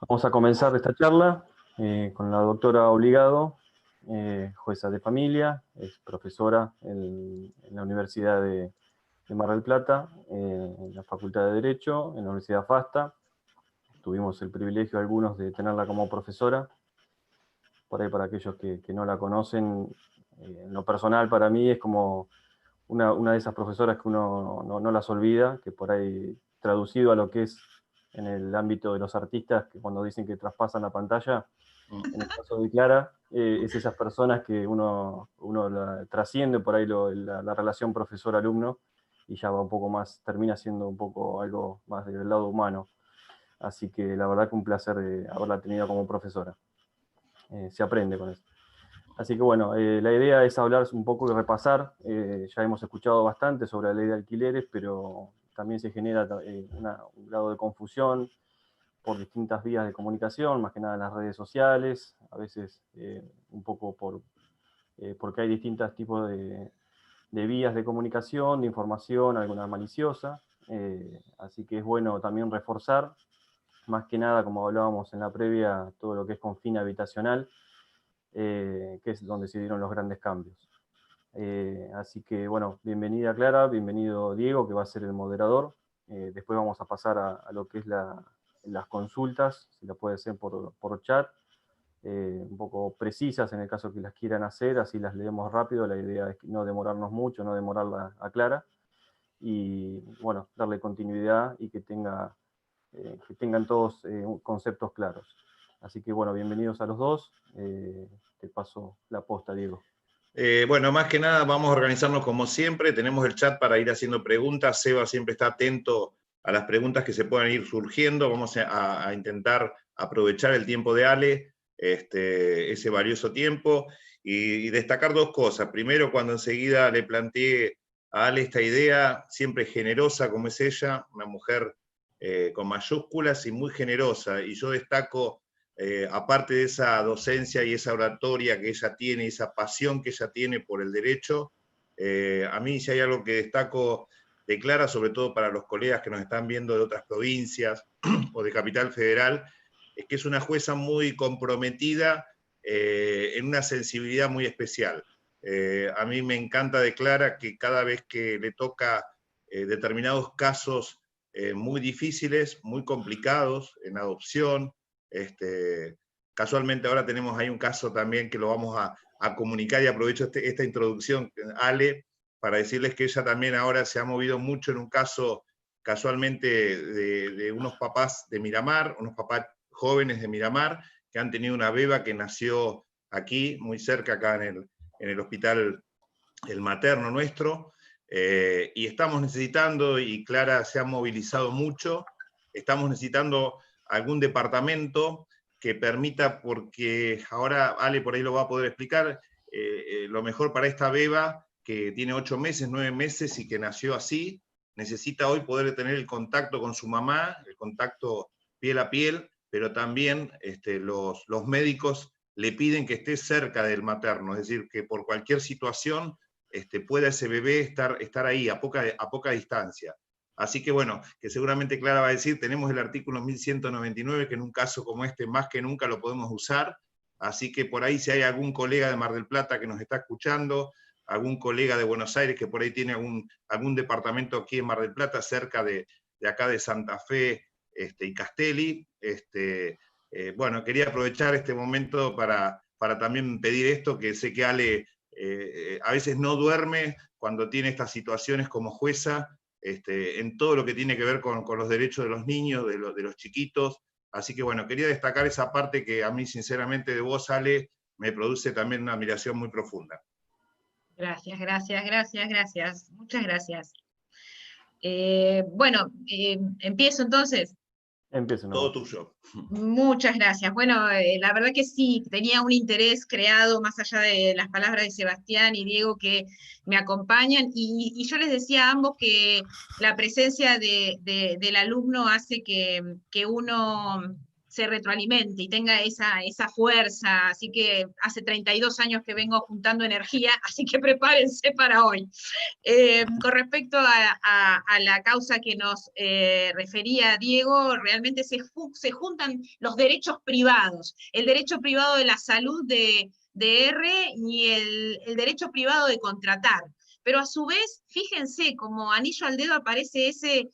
Vamos a comenzar esta charla con la doctora Obligado, jueza de familia, es profesora en la Universidad de Mar del Plata, en la Facultad de Derecho, en la Universidad FASTA. Tuvimos el privilegio algunos de tenerla como profesora. Por ahí para aquellos que no la conocen, en lo personal para mí es como una de esas profesoras que uno no las olvida, que por ahí traducido a lo que es en el ámbito de los artistas, que cuando dicen que traspasan la pantalla, en el caso de Clara, es esas personas que uno trasciende por ahí la relación profesor-alumno y ya va un poco más, termina siendo un poco algo más del lado humano. Así que la verdad que un placer haberla tenido como profesora. Se aprende con eso. Así que bueno, la idea es hablar un poco y repasar. Ya hemos escuchado bastante sobre la ley de alquileres, pero también se genera un grado de confusión por distintas vías de comunicación, más que nada en las redes sociales, a veces un poco porque hay distintos tipos de vías de comunicación, de información, alguna maliciosa. Así que es bueno también reforzar, más que nada, como hablábamos en la previa, todo lo que es con fin habitacional, que es donde se dieron los grandes cambios. Así que, bueno, bienvenida Clara, bienvenido Diego, que va a ser el moderador. Después vamos a pasar a lo que es las consultas, si la puede hacer por chat, un poco precisas en el caso que las quieran hacer, así las leemos rápido. La idea es no demorarnos mucho, no demorarla a Clara, y bueno, darle continuidad y que tengan todos conceptos claros. Así que bueno, bienvenidos a los dos. Te paso la posta, Diego. Bueno, más que nada vamos a organizarnos como siempre, tenemos el chat para ir haciendo preguntas, Seba siempre está atento a las preguntas que se puedan ir surgiendo, vamos a intentar aprovechar el tiempo de Ale, ese valioso tiempo, y destacar dos cosas. Primero, cuando enseguida le planteé a Ale esta idea, siempre generosa como es ella, una mujer con mayúsculas y muy generosa, y yo destaco aparte de esa docencia y esa oratoria que ella tiene, esa pasión que ella tiene por el derecho, a mí si hay algo que destaco de Clara, sobre todo para los colegas que nos están viendo de otras provincias o de Capital Federal, es que es una jueza muy comprometida en una sensibilidad muy especial. A mí me encanta de Clara que cada vez que le toca determinados casos muy difíciles, muy complicados, en adopción, casualmente ahora tenemos ahí un caso también que lo vamos a comunicar y aprovecho esta introducción, Ale, para decirles que ella también ahora se ha movido mucho en un caso casualmente de unos papás de Miramar, unos papás jóvenes de Miramar, que han tenido una beba que nació aquí, muy cerca, acá en el hospital el materno nuestro, y estamos necesitando, y Clara se ha movilizado mucho, estamos necesitando algún departamento que permita, porque ahora Ale por ahí lo va a poder explicar, lo mejor para esta beba que tiene 8 meses, 9 meses y que nació así, necesita hoy poder tener el contacto con su mamá, el contacto piel a piel, pero también los médicos le piden que esté cerca del materno, es decir, que por cualquier situación pueda ese bebé estar ahí a poca distancia. Así que bueno, que seguramente Clara va a decir, tenemos el artículo 1199, que en un caso como este más que nunca lo podemos usar, así que por ahí si hay algún colega de Mar del Plata que nos está escuchando, algún colega de Buenos Aires que por ahí tiene algún departamento aquí en Mar del Plata, cerca de acá de Santa Fe y Castelli, bueno, quería aprovechar este momento para también pedir esto, que sé que Ale a veces no duerme cuando tiene estas situaciones como jueza, en todo lo que tiene que ver con los derechos de los niños, de los chiquitos. Así que bueno, quería destacar esa parte que a mí sinceramente de vos, Ale, me produce también una admiración muy profunda. Gracias, gracias, gracias, gracias. Muchas gracias. Bueno, empiezo entonces. Empiezo. Todo tuyo. Muchas gracias. Bueno, la verdad que sí, tenía un interés creado más allá de las palabras de Sebastián y Diego que me acompañan, y yo les decía a ambos que la presencia del alumno hace que uno se retroalimente y tenga esa fuerza. Así que hace 32 años que vengo juntando energía, así que prepárense para hoy. Con respecto a la causa que nos refería Diego, realmente se juntan los derechos privados, el derecho privado de la salud de R y el derecho privado de contratar. Pero a su vez, fíjense, como anillo al dedo aparece ese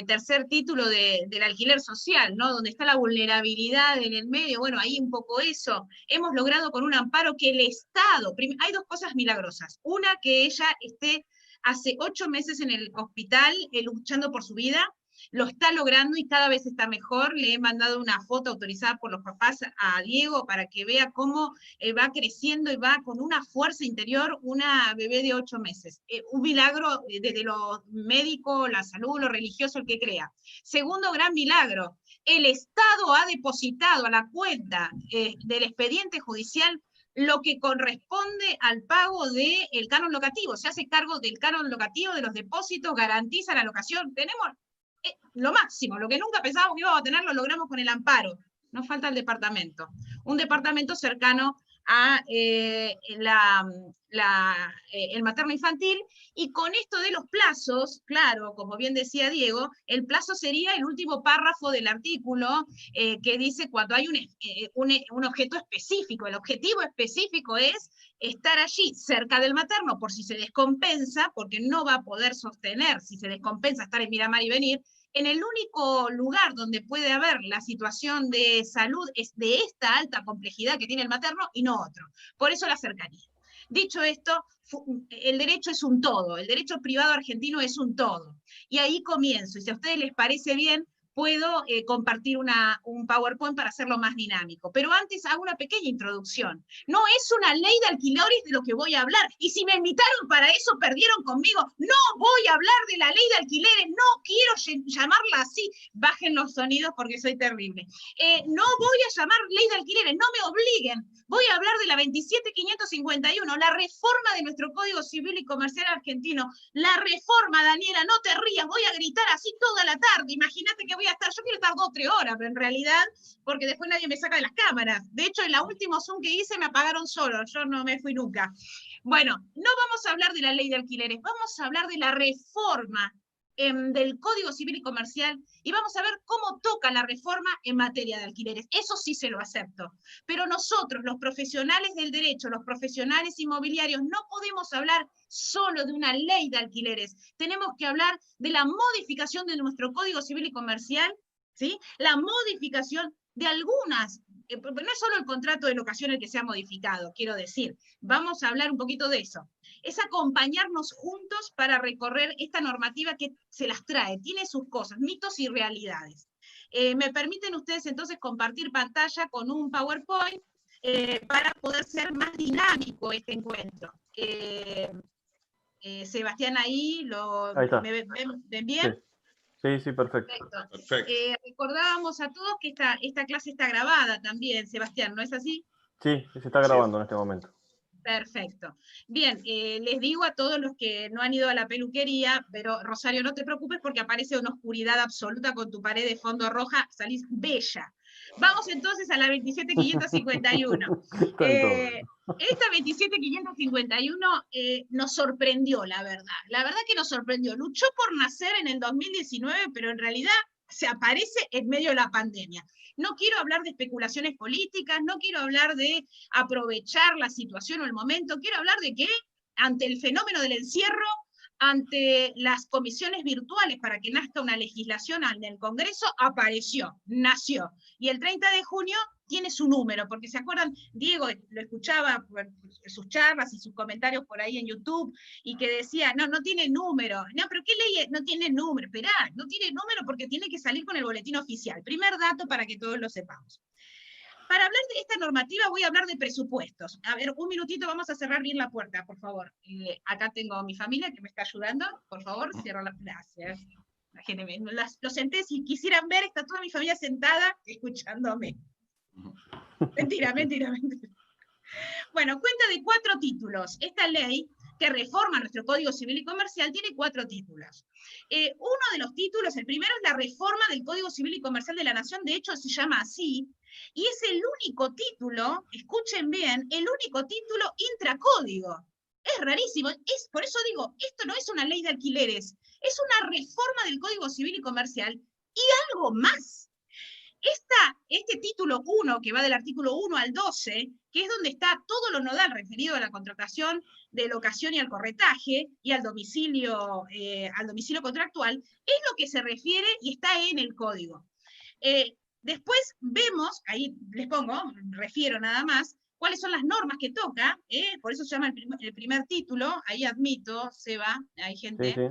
tercer título del alquiler social, ¿no? Donde está la vulnerabilidad en el medio. Bueno, ahí un poco eso. Hemos logrado con un amparo que el Estado, hay dos cosas milagrosas. Una, que ella esté hace 8 meses en el hospital luchando por su vida, lo está logrando y cada vez está mejor. Le he mandado una foto autorizada por los papás a Diego para que vea cómo va creciendo y va con una fuerza interior, una bebé de 8 meses. Un milagro desde lo médico, la salud, lo religioso, el que crea. Segundo gran milagro, el Estado ha depositado a la cuenta del expediente judicial lo que corresponde al pago del canon locativo. Se hace cargo del canon locativo, de los depósitos, garantiza la locación. Tenemos lo máximo, lo que nunca pensábamos que íbamos a tener, lo logramos con el amparo. Nos falta el departamento. Un departamento cercano a el materno infantil, y con esto de los plazos, claro, como bien decía Diego, el plazo sería el último párrafo del artículo que dice cuando hay un objeto específico. El objetivo específico es estar allí cerca del materno por si se descompensa, porque no va a poder sostener, si se descompensa, estar en Miramar y venir, en el único lugar donde puede haber la situación de salud es de esta alta complejidad que tiene el materno y no otro. Por eso la cercanía. Dicho esto, el derecho es un todo, el derecho privado argentino es un todo. Y ahí comienzo, y si a ustedes les parece bien, puedo compartir un PowerPoint para hacerlo más dinámico. Pero antes hago una pequeña introducción. No es una ley de alquileres de lo que voy a hablar, y si me invitaron para eso, perdieron conmigo. No voy a hablar de la ley de alquileres, no quiero llamarla así. Bajen los sonidos porque soy terrible. No voy a llamar ley de alquileres, no me obliguen. Voy a hablar de la 27551, la reforma de nuestro Código Civil y Comercial argentino. La reforma, Daniela, no te rías, voy a gritar así toda la tarde. Imagínate que voy a estar, yo quiero estar 2 o 3 horas, pero en realidad, porque después nadie me saca de las cámaras. De hecho, en la última Zoom que hice me apagaron solo, yo no me fui nunca. Bueno, no vamos a hablar de la ley de alquileres, vamos a hablar de la reforma del Código Civil y Comercial, y vamos a ver cómo toca la reforma en materia de alquileres. Eso sí se lo acepto. Pero nosotros, los profesionales del derecho, los profesionales inmobiliarios, no podemos hablar solo de una ley de alquileres. Tenemos que hablar de la modificación de nuestro Código Civil y Comercial, ¿sí? La modificación de algunas, no es solo el contrato de locación el que se ha modificado, quiero decir, vamos a hablar un poquito de eso. Es acompañarnos juntos para recorrer esta normativa que se las trae, tiene sus cosas, mitos y realidades. ¿Me permiten ustedes entonces compartir pantalla con un PowerPoint para poder ser más dinámico este encuentro? Sebastián, ahí está. ¿ven bien? Sí, perfecto. Perfecto. Recordábamos a todos que esta clase está grabada también, Sebastián, ¿no es así? Sí, se está grabando en este momento. Perfecto. Bien, les digo a todos los que no han ido a la peluquería, pero Rosario, no te preocupes porque aparece una oscuridad absoluta con tu pared de fondo roja, salís bella. Vamos entonces a la 27551. Esta 27551 nos sorprendió, la verdad. La verdad que nos sorprendió. Luchó por nacer en el 2019, pero en realidad se aparece en medio de la pandemia. No quiero hablar de especulaciones políticas, no quiero hablar de aprovechar la situación o el momento, quiero hablar de que ante el fenómeno del encierro, ante las comisiones virtuales para que nazca una legislación en el Congreso, apareció, nació. Y el 30 de junio tiene su número, porque se acuerdan, Diego lo escuchaba por sus charlas y sus comentarios por ahí en YouTube, y que decía, no tiene número. No, pero ¿qué ley no tiene número? Esperá, no tiene número porque tiene que salir con el boletín oficial. Primer dato para que todos lo sepamos. Para hablar de esta normativa voy a hablar de presupuestos. A ver, un minutito, vamos a cerrar bien la puerta, por favor. Acá tengo a mi familia que me está ayudando. Por favor, cierra la... Gracias. Lo senté, si quisieran ver, está toda mi familia sentada escuchándome. Mentira. Bueno, cuenta de 4 títulos. Esta ley que reforma nuestro Código Civil y Comercial, tiene 4 títulos. Uno de los títulos, el primero es la reforma del Código Civil y Comercial de la Nación, de hecho se llama así, y es el único título, escuchen bien, el único título intracódigo. Es rarísimo, por eso digo, esto no es una ley de alquileres, es una reforma del Código Civil y Comercial, y algo más. Este título 1, que va del artículo 1 al 12, que es donde está todo lo nodal referido a la contratación de locación y al corretaje, y al domicilio contractual, es lo que se refiere y está en el código. Después vemos, ahí les pongo, refiero nada más, cuáles son las normas que toca, por eso se llama el primer título, ahí admito, Seba, hay gente. Sí, sí.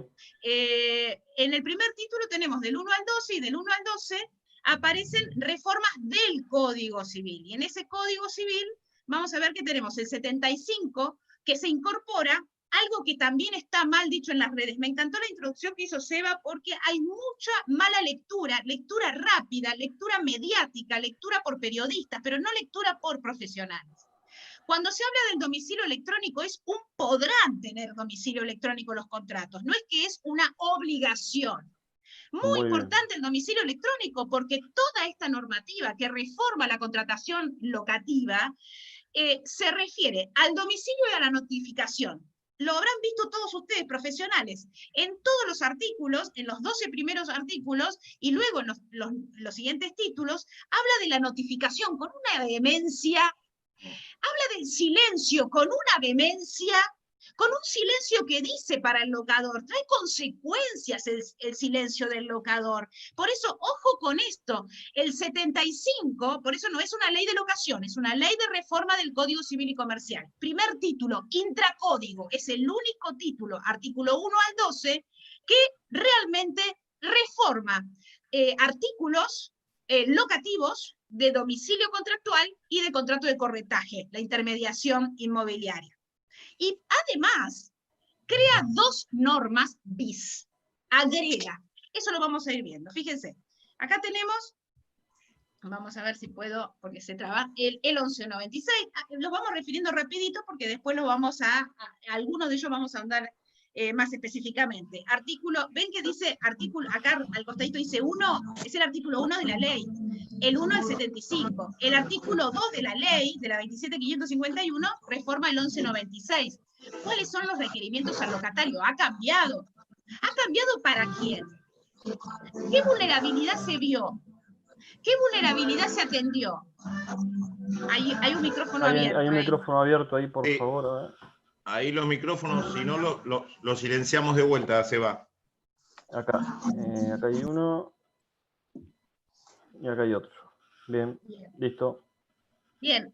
En el primer título tenemos del 1 al 12, y del 1 al 12 aparecen reformas del Código Civil, y en ese Código Civil vamos a ver que tenemos el 75, que se incorpora algo que también está mal dicho en las redes. Me encantó la introducción que hizo Seba, porque hay mucha mala lectura, lectura rápida, lectura mediática, lectura por periodistas, pero no lectura por profesionales. Cuando se habla del domicilio electrónico, es un podrán tener domicilio electrónico los contratos, no es que es una obligación. Muy importante el domicilio electrónico, porque toda esta normativa que reforma la contratación locativa se refiere al domicilio y a la notificación. Lo habrán visto todos ustedes, profesionales, en todos los artículos, en los 12 primeros artículos, y luego en los siguientes títulos, habla de la notificación con una vehemencia, habla del silencio con una vehemencia, con un silencio que dice para el locador, trae consecuencias el silencio del locador. Por eso, ojo con esto, el 75, por eso no es una ley de locación, es una ley de reforma del Código Civil y Comercial. Primer título, intracódigo, es el único título, artículo 1 al 12, que realmente reforma artículos locativos de domicilio contractual y de contrato de corretaje, la intermediación inmobiliaria. Y además, crea 2 normas bis, agrega. Eso lo vamos a ir viendo. Fíjense, acá tenemos, vamos a ver si puedo, porque se traba, el 1196. Los vamos refiriendo rapidito, porque después los vamos algunos de ellos vamos a andar más específicamente. Artículo, ven que dice, artículo, acá al costadito dice 1, es el artículo 1 de la ley. El 1 al 75. El artículo 2 de la ley, de la 27.551, reforma el 1196. ¿Cuáles son los requerimientos al locatario? Ha cambiado. ¿Ha cambiado para quién? ¿Qué vulnerabilidad se vio? ¿Qué vulnerabilidad se atendió? Hay un micrófono abierto. Hay un micrófono abierto ahí, por favor. A ver. Ahí los micrófonos, si no lo silenciamos de vuelta, Seba. Acá hay uno. Y acá hay otro. Bien. Listo. Bien,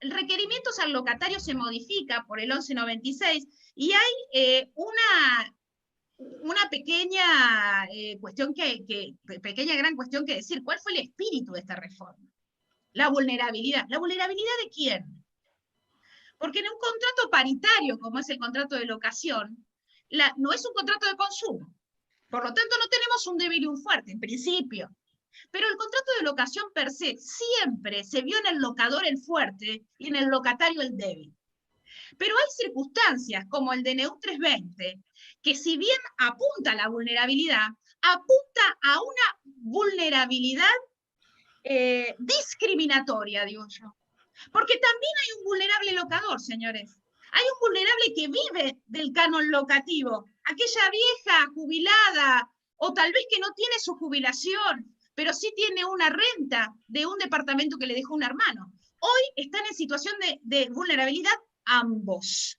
requerimientos al locatario se modifica por el 1196, y hay una pequeña cuestión gran cuestión que decir. ¿Cuál fue el espíritu de esta reforma? La vulnerabilidad. ¿La vulnerabilidad de quién? Porque en un contrato paritario, como es el contrato de locación, no es un contrato de consumo. Por lo tanto, no tenemos un débil y un fuerte, en principio. Pero el contrato de locación per se siempre se vio en el locador el fuerte y en el locatario el débil. Pero hay circunstancias, como el DNU 320, que si bien apunta a la vulnerabilidad, apunta a una vulnerabilidad discriminatoria, digo yo. Porque también hay un vulnerable locador, señores. Hay un vulnerable que vive del canon locativo. Aquella vieja jubilada, o tal vez que no tiene su jubilación, pero sí tiene una renta de un departamento que le dejó un hermano. Hoy están en situación de vulnerabilidad ambos.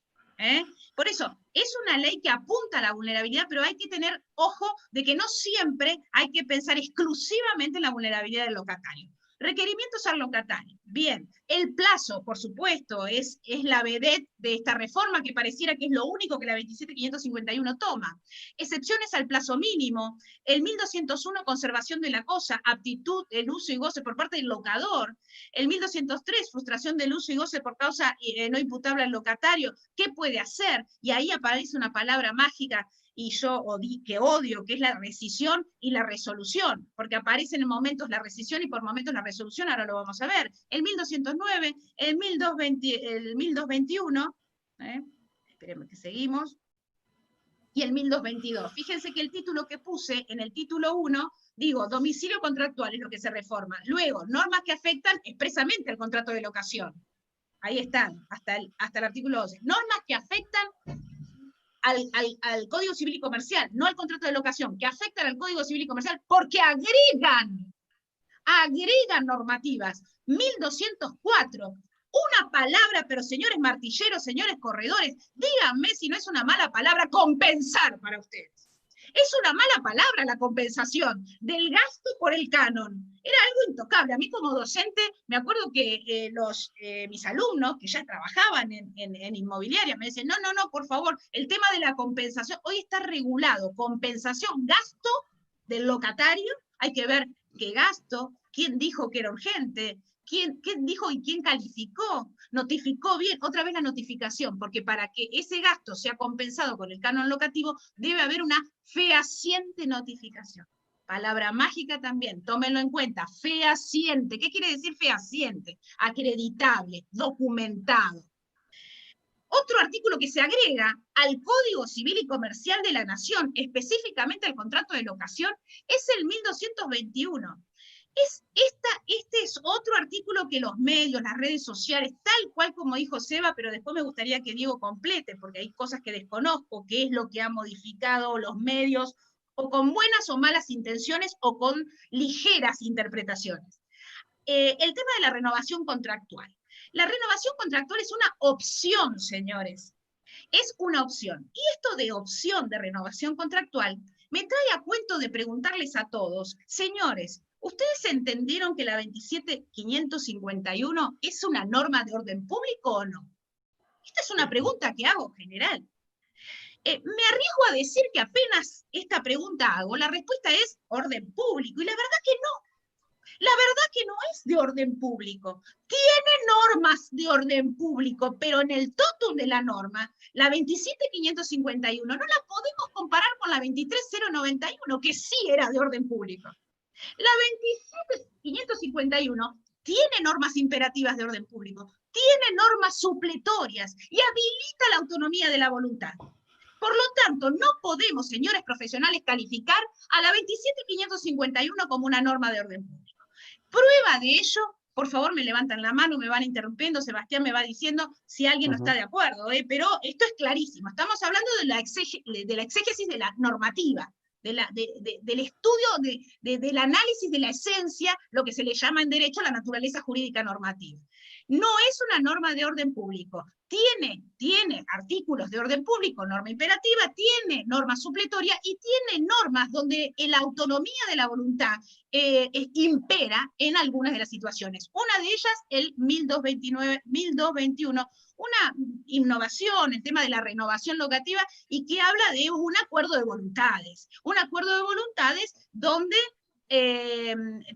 Por eso, es una ley que apunta a la vulnerabilidad, pero hay que tener ojo de que no siempre hay que pensar exclusivamente en la vulnerabilidad del locatario. Requerimientos al locatario. Bien, el plazo, por supuesto, es la vedette de esta reforma, que pareciera que es lo único que la 27.551 toma. Excepciones al plazo mínimo, el 1201, conservación de la cosa, aptitud, el uso y goce por parte del locador, el 1203, frustración del uso y goce por causa no imputable al locatario, ¿qué puede hacer? Y ahí aparece una palabra mágica, y yo que odio, que es la rescisión y la resolución, porque aparecen en momentos la rescisión y por momentos la resolución, ahora lo vamos a ver. El 1209, el 1221, espérenme que seguimos, y el 1222. Fíjense que el título que puse en el título 1, digo, domicilio contractual es lo que se reforma. Luego, normas que afectan expresamente al contrato de locación. Ahí están, hasta el artículo 12. Normas que afectan al Código Civil y Comercial, no al contrato de locación, que afectan al Código Civil y Comercial porque agregan normativas. 1204. Una palabra, pero señores martilleros, señores corredores, díganme si no es una mala palabra compensar para ustedes. Es una mala palabra la compensación del gasto por el canon. Era algo intocable. A mí como docente, me acuerdo que mis alumnos, que ya trabajaban en inmobiliaria, me decían, no, por favor, el tema de la compensación, hoy está regulado, compensación, gasto del locatario, hay que ver qué gasto, quién dijo que era urgente, ¿Quién dijo y quién calificó? Notificó bien, otra vez la notificación, porque para que ese gasto sea compensado con el canon locativo, debe haber una fehaciente notificación. Palabra mágica también, tómenlo en cuenta, fehaciente. ¿Qué quiere decir fehaciente? Acreditable, documentado. Otro artículo que se agrega al Código Civil y Comercial de la Nación, específicamente al contrato de locación, es el 1221. Este es otro artículo que los medios, las redes sociales, tal cual como dijo Seba, pero después me gustaría que Diego complete, porque hay cosas que desconozco, qué es lo que han modificado los medios, o con buenas o malas intenciones, o con ligeras interpretaciones. El tema de la renovación contractual. La renovación contractual es una opción, señores. Es una opción. Y esto de opción de renovación contractual me trae a cuento de preguntarles a todos, señores, ¿ustedes entendieron que la 27.551 es una norma de orden público o no? Esta es una pregunta que hago general. Me arriesgo a decir que apenas esta pregunta hago, la respuesta es orden público, y la verdad que no. La verdad que no es de orden público. Tiene normas de orden público, pero en el totum de la norma, la 27.551 no la podemos comparar con la 23.091, que sí era de orden público. La 27.551 tiene normas imperativas de orden público, tiene normas supletorias y habilita la autonomía de la voluntad. Por lo tanto, no podemos, señores profesionales, calificar a la 27.551 como una norma de orden público. Prueba de ello, por favor me levantan la mano, me van interrumpiendo, Sebastián me va diciendo si alguien no está de acuerdo, pero esto es clarísimo. Estamos hablando de la exégesis de la normativa, del estudio, del análisis de la esencia, lo que se le llama en derecho la naturaleza jurídica normativa. No es una norma de orden público. Tiene artículos de orden público, norma imperativa, tiene normas supletorias y tiene normas donde la autonomía de la voluntad impera en algunas de las situaciones. Una de ellas, el 1221, una innovación, el tema de la renovación locativa, y que habla de un acuerdo de voluntades. Un acuerdo de voluntades donde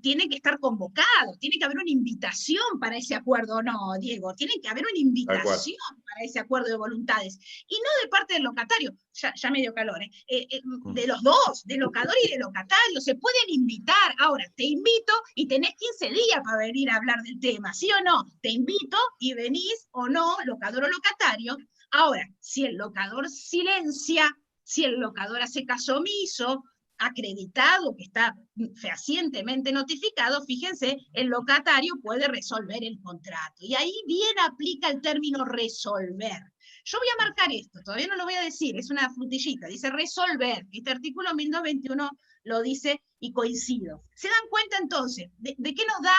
tienen que estar convocados, tiene que haber una invitación para ese acuerdo, no, Diego, tiene que haber una invitación para ese acuerdo de voluntades, y no de parte del locatario, ya me dio calor, de los dos, del locador y del locatario, se pueden invitar. Ahora, te invito y tenés 15 días para venir a hablar del tema, ¿sí o no? Te invito y venís o no, locador o locatario. Ahora, si el locador silencia, si el locador hace caso omiso, acreditado, que está fehacientemente notificado, fíjense, el locatario puede resolver el contrato. Y ahí bien aplica el término resolver. Yo voy a marcar esto, todavía no lo voy a decir, es una frutillita, dice resolver. Este artículo 1221 lo dice y coincido. ¿Se dan cuenta entonces de qué nos da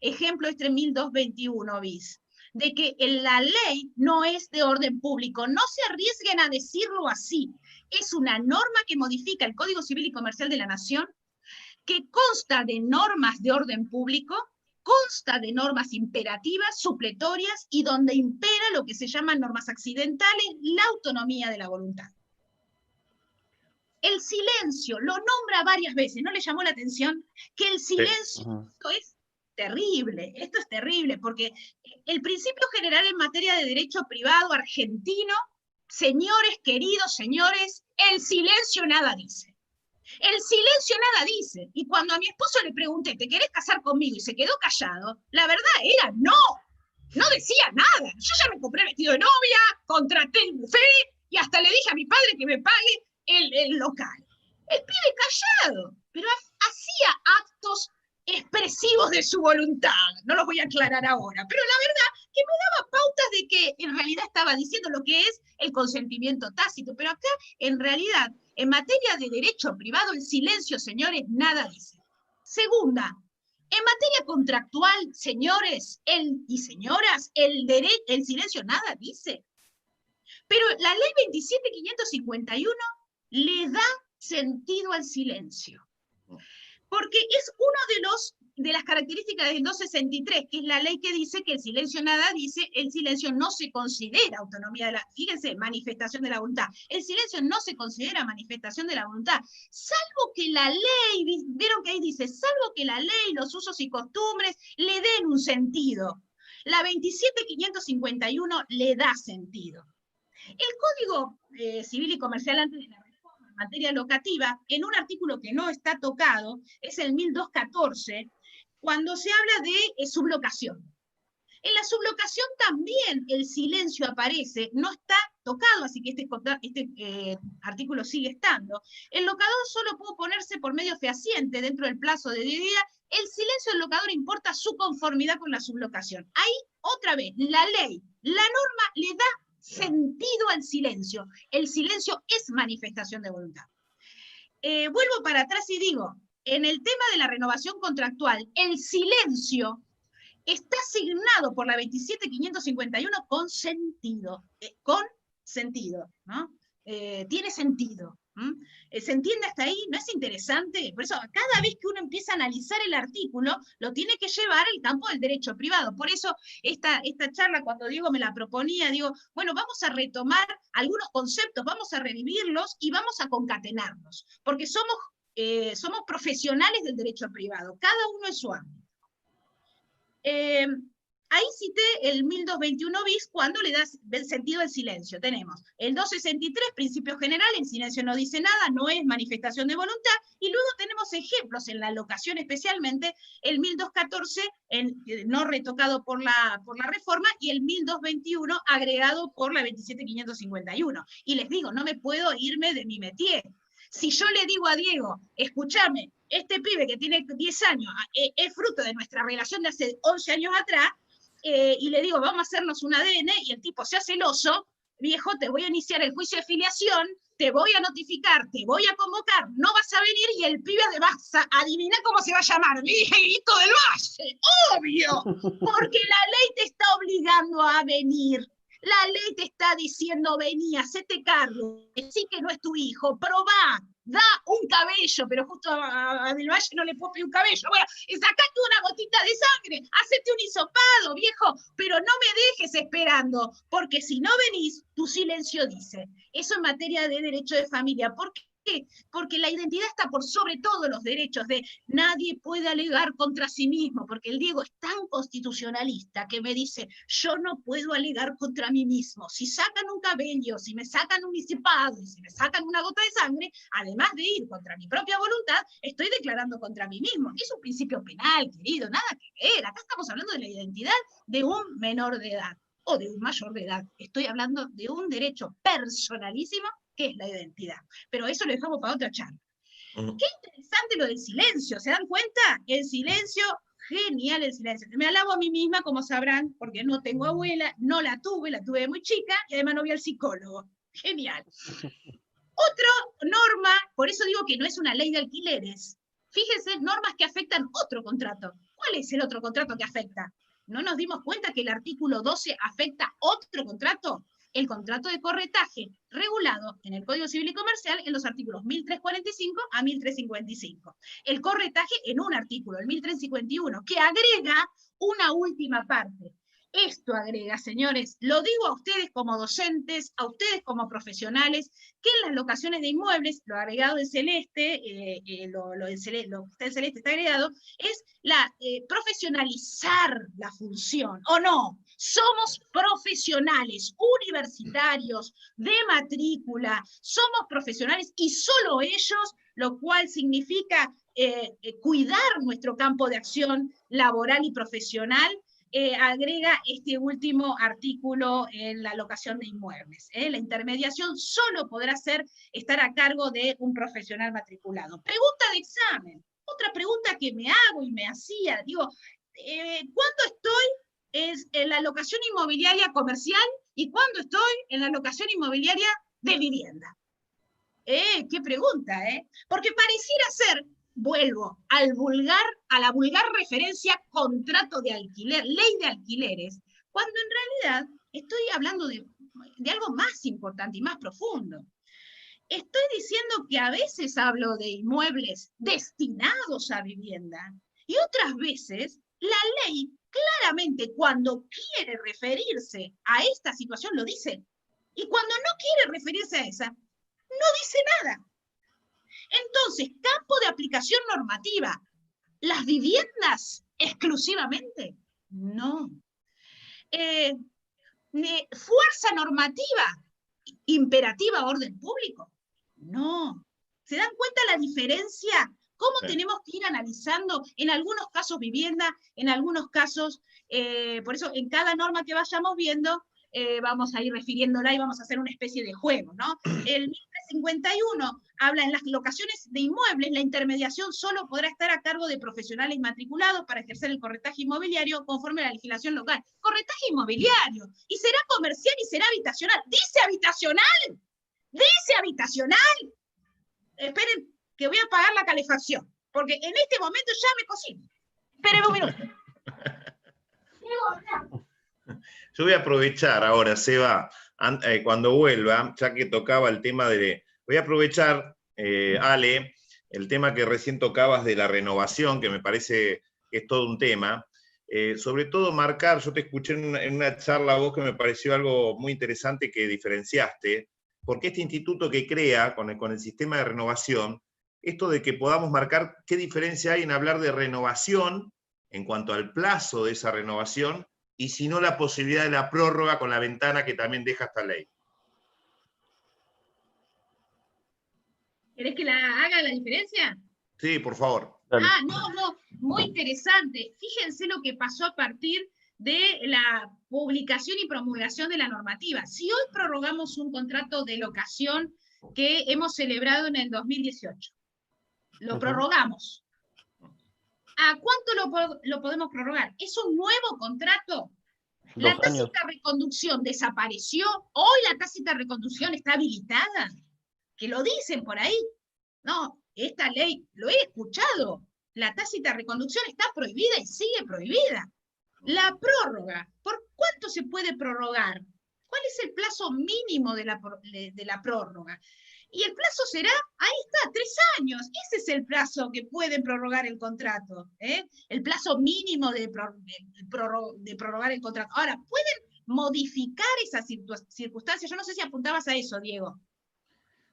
ejemplo este 1221 bis? De que la ley no es de orden público. No se arriesguen a decirlo así. Es una norma que modifica el Código Civil y Comercial de la Nación, que consta de normas de orden público, consta de normas imperativas, supletorias, y donde impera lo que se llaman normas accidentales, la autonomía de la voluntad. El silencio, lo nombra varias veces, ¿no le llamó la atención? Que el silencio, esto es terrible, porque el principio general en materia de derecho privado argentino, señores, queridos señores, el silencio nada dice. El silencio nada dice. Y cuando a mi esposo le pregunté, ¿te querés casar conmigo? Y se quedó callado, la verdad era no. No decía nada. Yo ya me compré vestido de novia, contraté el buffet y hasta le dije a mi padre que me pague el local. El pibe callado, pero hacía actos expresivos de su voluntad. No los voy a aclarar ahora, pero la verdad que me daba pautas de que en realidad estaba diciendo lo que es el consentimiento tácito, pero acá en realidad, en materia de derecho privado, el silencio, señores, nada dice. Segunda, en materia contractual, señores y señoras, el silencio nada dice. Pero la ley 27.551 le da sentido al silencio. Porque es uno de las características del 263, que es la ley que dice que el silencio nada dice, el silencio no se considera autonomía de la, fíjense, manifestación de la voluntad. El silencio no se considera manifestación de la voluntad, salvo que la ley, vieron que ahí dice, salvo que la ley, los usos y costumbres le den un sentido. La 27.551 le da sentido. El Código Civil y Comercial antes de la reforma en materia locativa, en un artículo que no está tocado, es el 1214, cuando se habla de sublocación. En la sublocación también el silencio aparece, no está tocado, así que este artículo sigue estando. El locador solo puede oponerse por medio fehaciente dentro del plazo de 10 días. El silencio del locador importa su conformidad con la sublocación. Ahí, otra vez, la ley, la norma le da sentido al silencio. El silencio es manifestación de voluntad. Vuelvo para atrás y digo, en el tema de la renovación contractual, el silencio está asignado por la 27.551 con sentido, ¿no? Tiene sentido. ¿Se entiende hasta ahí? ¿No es interesante? Por eso, cada vez que uno empieza a analizar el artículo, lo tiene que llevar al campo del derecho privado. Por eso, esta charla, cuando Diego me la proponía, digo, bueno, vamos a retomar algunos conceptos, vamos a revivirlos y vamos a concatenarlos, porque somos profesionales del derecho privado, cada uno en su ámbito. Ahí cité el 1221 bis cuando le das sentido al silencio. Tenemos el 263, principio general, el silencio no dice nada, no es manifestación de voluntad, y luego tenemos ejemplos en la locación especialmente, el 1214, no retocado por la reforma, y el 1221 agregado por la 27.551. Y les digo, no me puedo irme de mi métier. Si yo le digo a Diego, escúchame, este pibe que tiene 10 años es fruto de nuestra relación de hace 11 años atrás, y le digo, vamos a hacernos un ADN, y el tipo se hace el oso, viejo, te voy a iniciar el juicio de filiación, te voy a notificar, te voy a convocar, no vas a venir, y el pibe vas a adivinar cómo se va a llamar, Miguelito del Valle, obvio, porque la ley te está obligando a venir. La ley te está diciendo, vení, hacete cargo, decí que no es tu hijo, probá, da un cabello, pero justo a Del Valle no le puedo pedir un cabello. Bueno, sacate una gotita de sangre, hacete un hisopado, viejo, pero no me dejes esperando, porque si no venís, tu silencio dice. Eso en materia de derecho de familia. ¿Por qué? Porque la identidad está por sobre todos los derechos de nadie puede alegar contra sí mismo, porque el Diego es tan constitucionalista que me dice, yo no puedo alegar contra mí mismo. Si sacan un cabello, si me sacan un hisopado, si me sacan una gota de sangre, además de ir contra mi propia voluntad, estoy declarando contra mí mismo. Es un principio penal, querido, nada que ver. Acá estamos hablando de la identidad de un menor de edad o de un mayor de edad. Estoy hablando de un derecho personalísimo que es la identidad. Pero eso lo dejamos para otra charla. Qué interesante lo del silencio, ¿se dan cuenta? El silencio, genial el silencio. Me alabo a mí misma, como sabrán, porque no tengo abuela, no la tuve de muy chica, y además no vi al psicólogo. Genial. Otra norma, por eso digo que no es una ley de alquileres. Fíjense, normas que afectan otro contrato. ¿Cuál es el otro contrato que afecta? ¿No nos dimos cuenta que el artículo 12 afecta otro contrato? El contrato de corretaje, regulado en el Código Civil y Comercial en los artículos 1345 a 1355. El corretaje en un artículo, el 1351, que agrega una última parte. Esto agrega, señores, lo digo a ustedes como docentes, a ustedes como profesionales, que en las locaciones de inmuebles, lo agregado en celeste, lo que está en celeste está agregado, es profesionalizar la función, ¿o no? Somos profesionales, universitarios, de matrícula, somos profesionales y solo ellos, lo cual significa cuidar nuestro campo de acción laboral y profesional, agrega este último artículo en la locación de inmuebles. La intermediación solo podrá estar a cargo de un profesional matriculado. Pregunta de examen. Otra pregunta que me hago y me hacía, digo, ¿cuándo estoy en la locación inmobiliaria comercial y cuándo estoy en la locación inmobiliaria de vivienda? Qué pregunta, ¿eh? Porque pareciera ser, vuelvo a la vulgar referencia contrato de alquiler, ley de alquileres, cuando en realidad estoy hablando de algo más importante y más profundo. Estoy diciendo que a veces hablo de inmuebles destinados a vivienda y otras veces la ley claramente cuando quiere referirse a esta situación lo dice y cuando no quiere referirse a esa no dice nada. Entonces, campo de aplicación normativa, ¿las viviendas exclusivamente? No. ¿Fuerza normativa imperativa orden público? No. ¿Se dan cuenta la diferencia? ¿Cómo tenemos que ir analizando en algunos casos vivienda, en algunos casos, por eso en cada norma que vayamos viendo, vamos a ir refiriéndola y vamos a hacer una especie de juego, ¿no? El 1051 habla en las locaciones de inmuebles, la intermediación solo podrá estar a cargo de profesionales matriculados para ejercer el corretaje inmobiliario conforme a la legislación local. Corretaje inmobiliario, y será comercial y será habitacional. ¡Dice habitacional! ¡Dice habitacional! Esperen, que voy a apagar la calefacción, porque en este momento ya me cocino. Esperen un minuto. Yo voy a aprovechar ahora, Seba, cuando vuelva, ya que tocaba el tema de... Voy a aprovechar, Ale, el tema que recién tocabas de la renovación, que me parece que es todo un tema. Sobre todo marcar, yo te escuché en una charla a vos que me pareció algo muy interesante que diferenciaste, porque este instituto que crea con el sistema de renovación, esto de que podamos marcar qué diferencia hay en hablar de renovación en cuanto al plazo de esa renovación, y si no la posibilidad de la prórroga con la ventana que también deja esta ley. ¿Querés que la haga la diferencia? Sí, por favor. No, muy interesante. Fíjense lo que pasó a partir de la publicación y promulgación de la normativa. Si hoy prorrogamos un contrato de locación que hemos celebrado en el 2018, lo prorrogamos. ¿A cuánto lo podemos prorrogar? ¿Es un nuevo contrato? ¿La tácita reconducción desapareció? ¿Hoy la tácita reconducción está habilitada? Que lo dicen por ahí. No, esta ley, lo he escuchado. La tácita reconducción está prohibida y sigue prohibida. La prórroga, ¿por cuánto se puede prorrogar? ¿Cuál es el plazo mínimo de la prórroga? Y el plazo será, ahí está, 3 años. Ese es el plazo que pueden prorrogar el contrato. El plazo mínimo de prorrogar el contrato. Ahora, ¿pueden modificar esas circunstancias? Yo no sé si apuntabas a eso, Diego.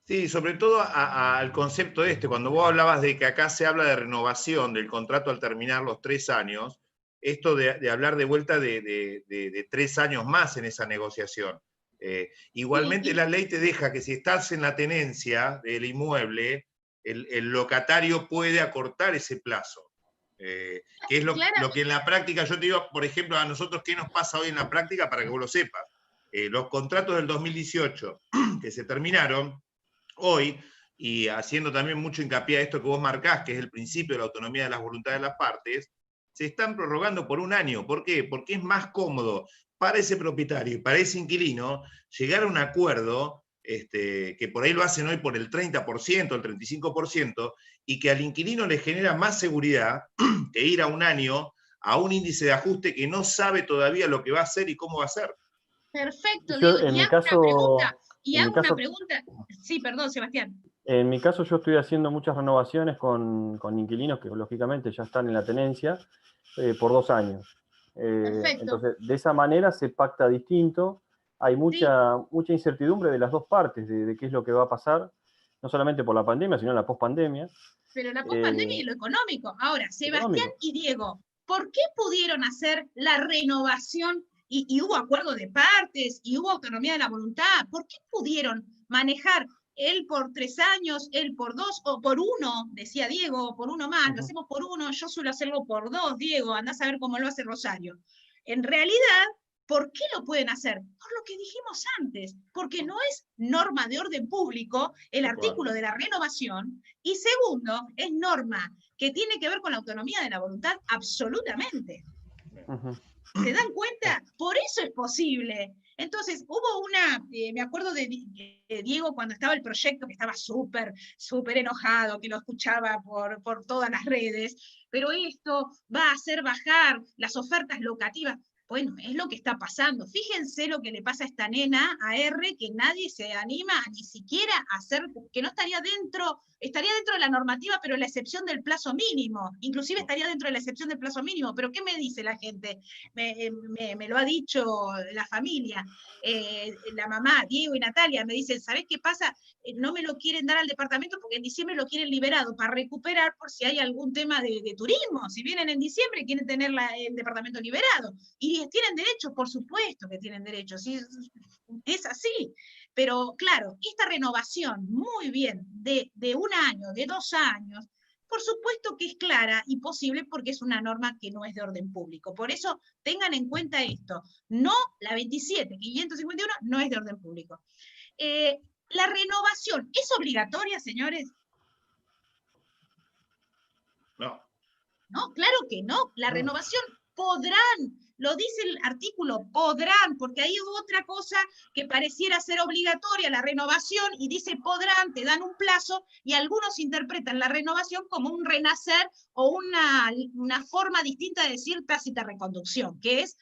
Sí, sobre todo al concepto cuando vos hablabas de que acá se habla de renovación del contrato al terminar los 3 años, esto de hablar de vuelta de 3 años más en esa negociación. Igualmente sí. La ley te deja que si estás en la tenencia del inmueble, el locatario puede acortar ese plazo. Que es lo que en la práctica, yo te digo, por ejemplo, a nosotros, ¿qué nos pasa hoy en la práctica para que vos lo sepas? Los contratos del 2018 que se terminaron hoy, y haciendo también mucho hincapié a esto que vos marcás, que es el principio de la autonomía de las voluntades de las partes, se están prorrogando por 1 año. ¿Por qué? Porque es más cómodo para ese propietario y para ese inquilino llegar a un acuerdo, que por ahí lo hacen hoy por el 30%, el 35%, y que al inquilino le genera más seguridad que ir a 1 año a un índice de ajuste que no sabe todavía lo que va a hacer y cómo va a ser. Perfecto, Diego. Y hago una pregunta. Sí, perdón, Sebastián. En mi caso yo estoy haciendo muchas renovaciones con inquilinos que lógicamente ya están en la tenencia por 2 años. Entonces, de esa manera se pacta distinto. Hay mucha incertidumbre de las dos partes de qué es lo que va a pasar, no solamente por la pandemia, sino la pospandemia. Pero la pospandemia y lo económico. Ahora, Sebastián y Diego, ¿por qué pudieron hacer la renovación y hubo acuerdo de partes y hubo autonomía de la voluntad? ¿Por qué pudieron manejar él por 3 años, él por 2 o por 1, decía Diego, por 1 más, lo hacemos por 1, yo suelo hacerlo por 2, Diego, andás a ver cómo lo hace Rosario. En realidad, ¿por qué lo pueden hacer? Por lo que dijimos antes, porque no es norma de orden público el artículo de la renovación, y segundo, es norma que tiene que ver con la autonomía de la voluntad absolutamente. ¿Se dan cuenta? Por eso es posible. Entonces, hubo una, me acuerdo de Diego cuando estaba el proyecto, que estaba súper enojado, que lo escuchaba por todas las redes, pero esto va a hacer bajar las ofertas locativas. Bueno, es lo que está pasando. Fíjense lo que le pasa a esta nena, a R, que nadie se anima a ni siquiera a hacer, que no estaría dentro de la normativa, pero la excepción del plazo mínimo. Inclusive estaría dentro de la excepción del plazo mínimo. Pero ¿qué me dice la gente? Me lo ha dicho la familia. La mamá, Diego y Natalia, me dicen, ¿sabés qué pasa? No me lo quieren dar al departamento porque en diciembre lo quieren liberado para recuperar por si hay algún tema de turismo. Si vienen en diciembre quieren tener el departamento liberado. Y tienen derecho, por supuesto que tienen derecho, ¿sí? Es así. Pero claro, esta renovación, muy bien, de 1 año, de 2 años, por supuesto que es clara y posible porque es una norma que no es de orden público. Por eso tengan en cuenta esto. No, la 27.551 no es de orden público. La renovación, ¿es obligatoria, señores? No. No, claro que no. La renovación podrán, lo dice el artículo, podrán, porque hay otra cosa que pareciera ser obligatoria, la renovación, y dice podrán, te dan un plazo, y algunos interpretan la renovación como un renacer o una forma distinta de decir tácita reconducción, que es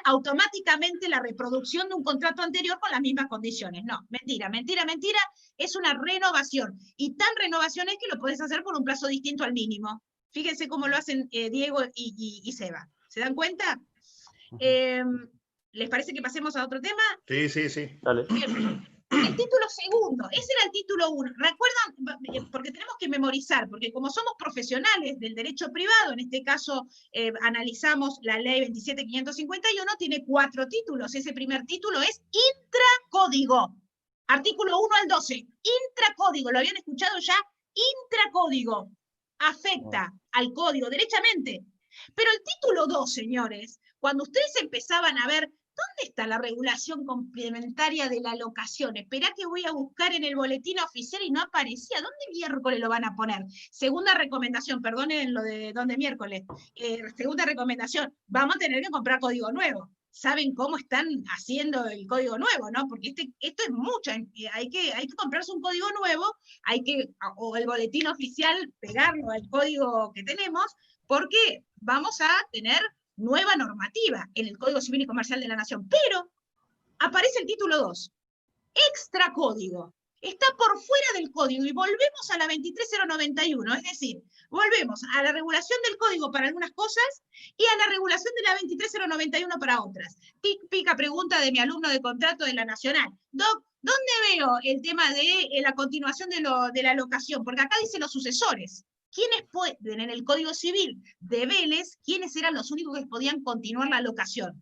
automáticamente la reproducción de un contrato anterior con las mismas condiciones. No, mentira, mentira, mentira, es una renovación, y tan renovación es que lo podés hacer por un plazo distinto al mínimo. Fíjense cómo lo hacen Diego y Seba. ¿Se dan cuenta? ¿Les parece que pasemos a otro tema? Sí, sí, sí. Dale. Bien. El título segundo, ese era el título 1. ¿Recuerdan? Porque tenemos que memorizar, porque como somos profesionales del derecho privado, en este caso analizamos la ley 27.551, tiene 4 títulos. Ese primer título es intracódigo. Artículo 1 al 12. Intracódigo, ¿lo habían escuchado ya? Intracódigo. Afecta al código derechamente. Pero el título 2, señores, cuando ustedes empezaban a ver ¿dónde está la regulación complementaria de la locación? Esperá que voy a buscar en el boletín oficial y no aparecía. ¿Dónde miércoles lo van a poner? Segunda recomendación, perdonen lo de dónde miércoles. Segunda recomendación, vamos a tener que comprar código nuevo. Saben cómo están haciendo el código nuevo, ¿no? Porque esto es mucho, hay que comprarse un código nuevo, o el boletín oficial, pegarlo al código que tenemos, porque vamos a tener nueva normativa en el Código Civil y Comercial de la Nación, pero aparece el título 2, extracódigo. Está por fuera del código y volvemos a la 23091, es decir, volvemos a la regulación del código para algunas cosas y a la regulación de la 23091 para otras. Típica pregunta de mi alumno de contrato de la Nacional. Doc, ¿dónde veo el tema de la continuación de la locación? Porque acá dice los sucesores. ¿Quiénes pueden en el Código Civil de Vélez, quiénes eran los únicos que podían continuar la locación?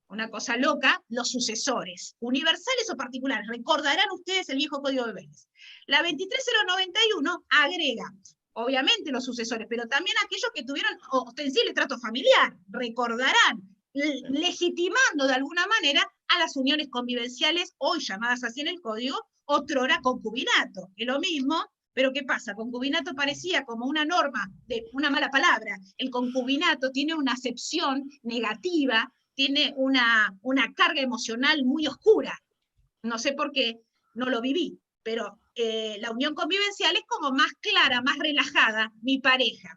Una cosa loca, los sucesores, universales o particulares. Recordarán ustedes el viejo Código de Vélez. La 23091 agrega, obviamente los sucesores, pero también aquellos que tuvieron ostensible trato familiar. Recordarán, legitimando de alguna manera a las uniones convivenciales, hoy llamadas así en el Código, otrora concubinato. Es lo mismo. Pero ¿qué pasa? Concubinato parecía como una norma de una mala palabra. El concubinato tiene una acepción negativa, tiene una carga emocional muy oscura. No sé por qué, no lo viví, pero la unión convivencial es como más clara, más relajada, mi pareja.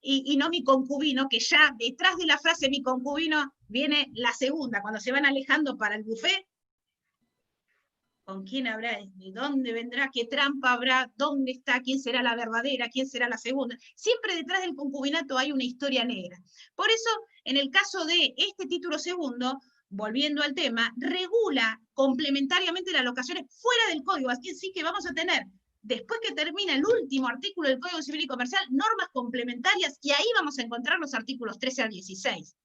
Y no mi concubino, que ya detrás de la frase mi concubino viene la segunda, cuando se van alejando para el buffet. ¿Con quién habrá? ¿De dónde vendrá? ¿Qué trampa habrá? ¿Dónde está? ¿Quién será la verdadera? ¿Quién será la segunda? Siempre detrás del concubinato hay una historia negra. Por eso, en el caso de este título segundo, volviendo al tema, regula complementariamente las locaciones fuera del código. Así sí que vamos a tener, después que termina el último artículo del Código Civil y Comercial, normas complementarias, y ahí vamos a encontrar los artículos 13 al 16.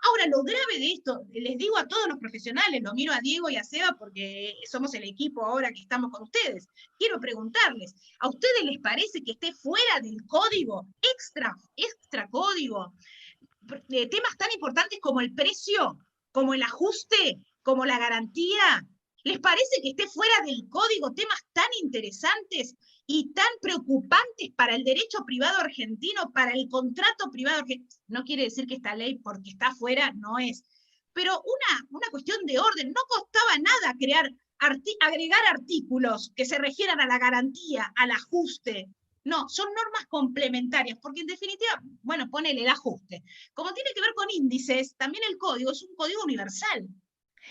Ahora, lo grave de esto, les digo a todos los profesionales, lo miro a Diego y a Seba porque somos el equipo ahora que estamos con ustedes, quiero preguntarles, ¿a ustedes les parece que esté fuera del código, extra código? temas tan importantes como el precio, como el ajuste, como la garantía. ¿Les parece que esté fuera del código temas tan interesantes y tan preocupantes para el derecho privado argentino, para el contrato privado argentino? No quiere decir que esta ley, porque está fuera, no es. Pero una cuestión de orden, no costaba nada agregar artículos que se refieran a la garantía, al ajuste. No, son normas complementarias, porque en definitiva, bueno, ponele el ajuste. Como tiene que ver con índices, también el código es un código universal.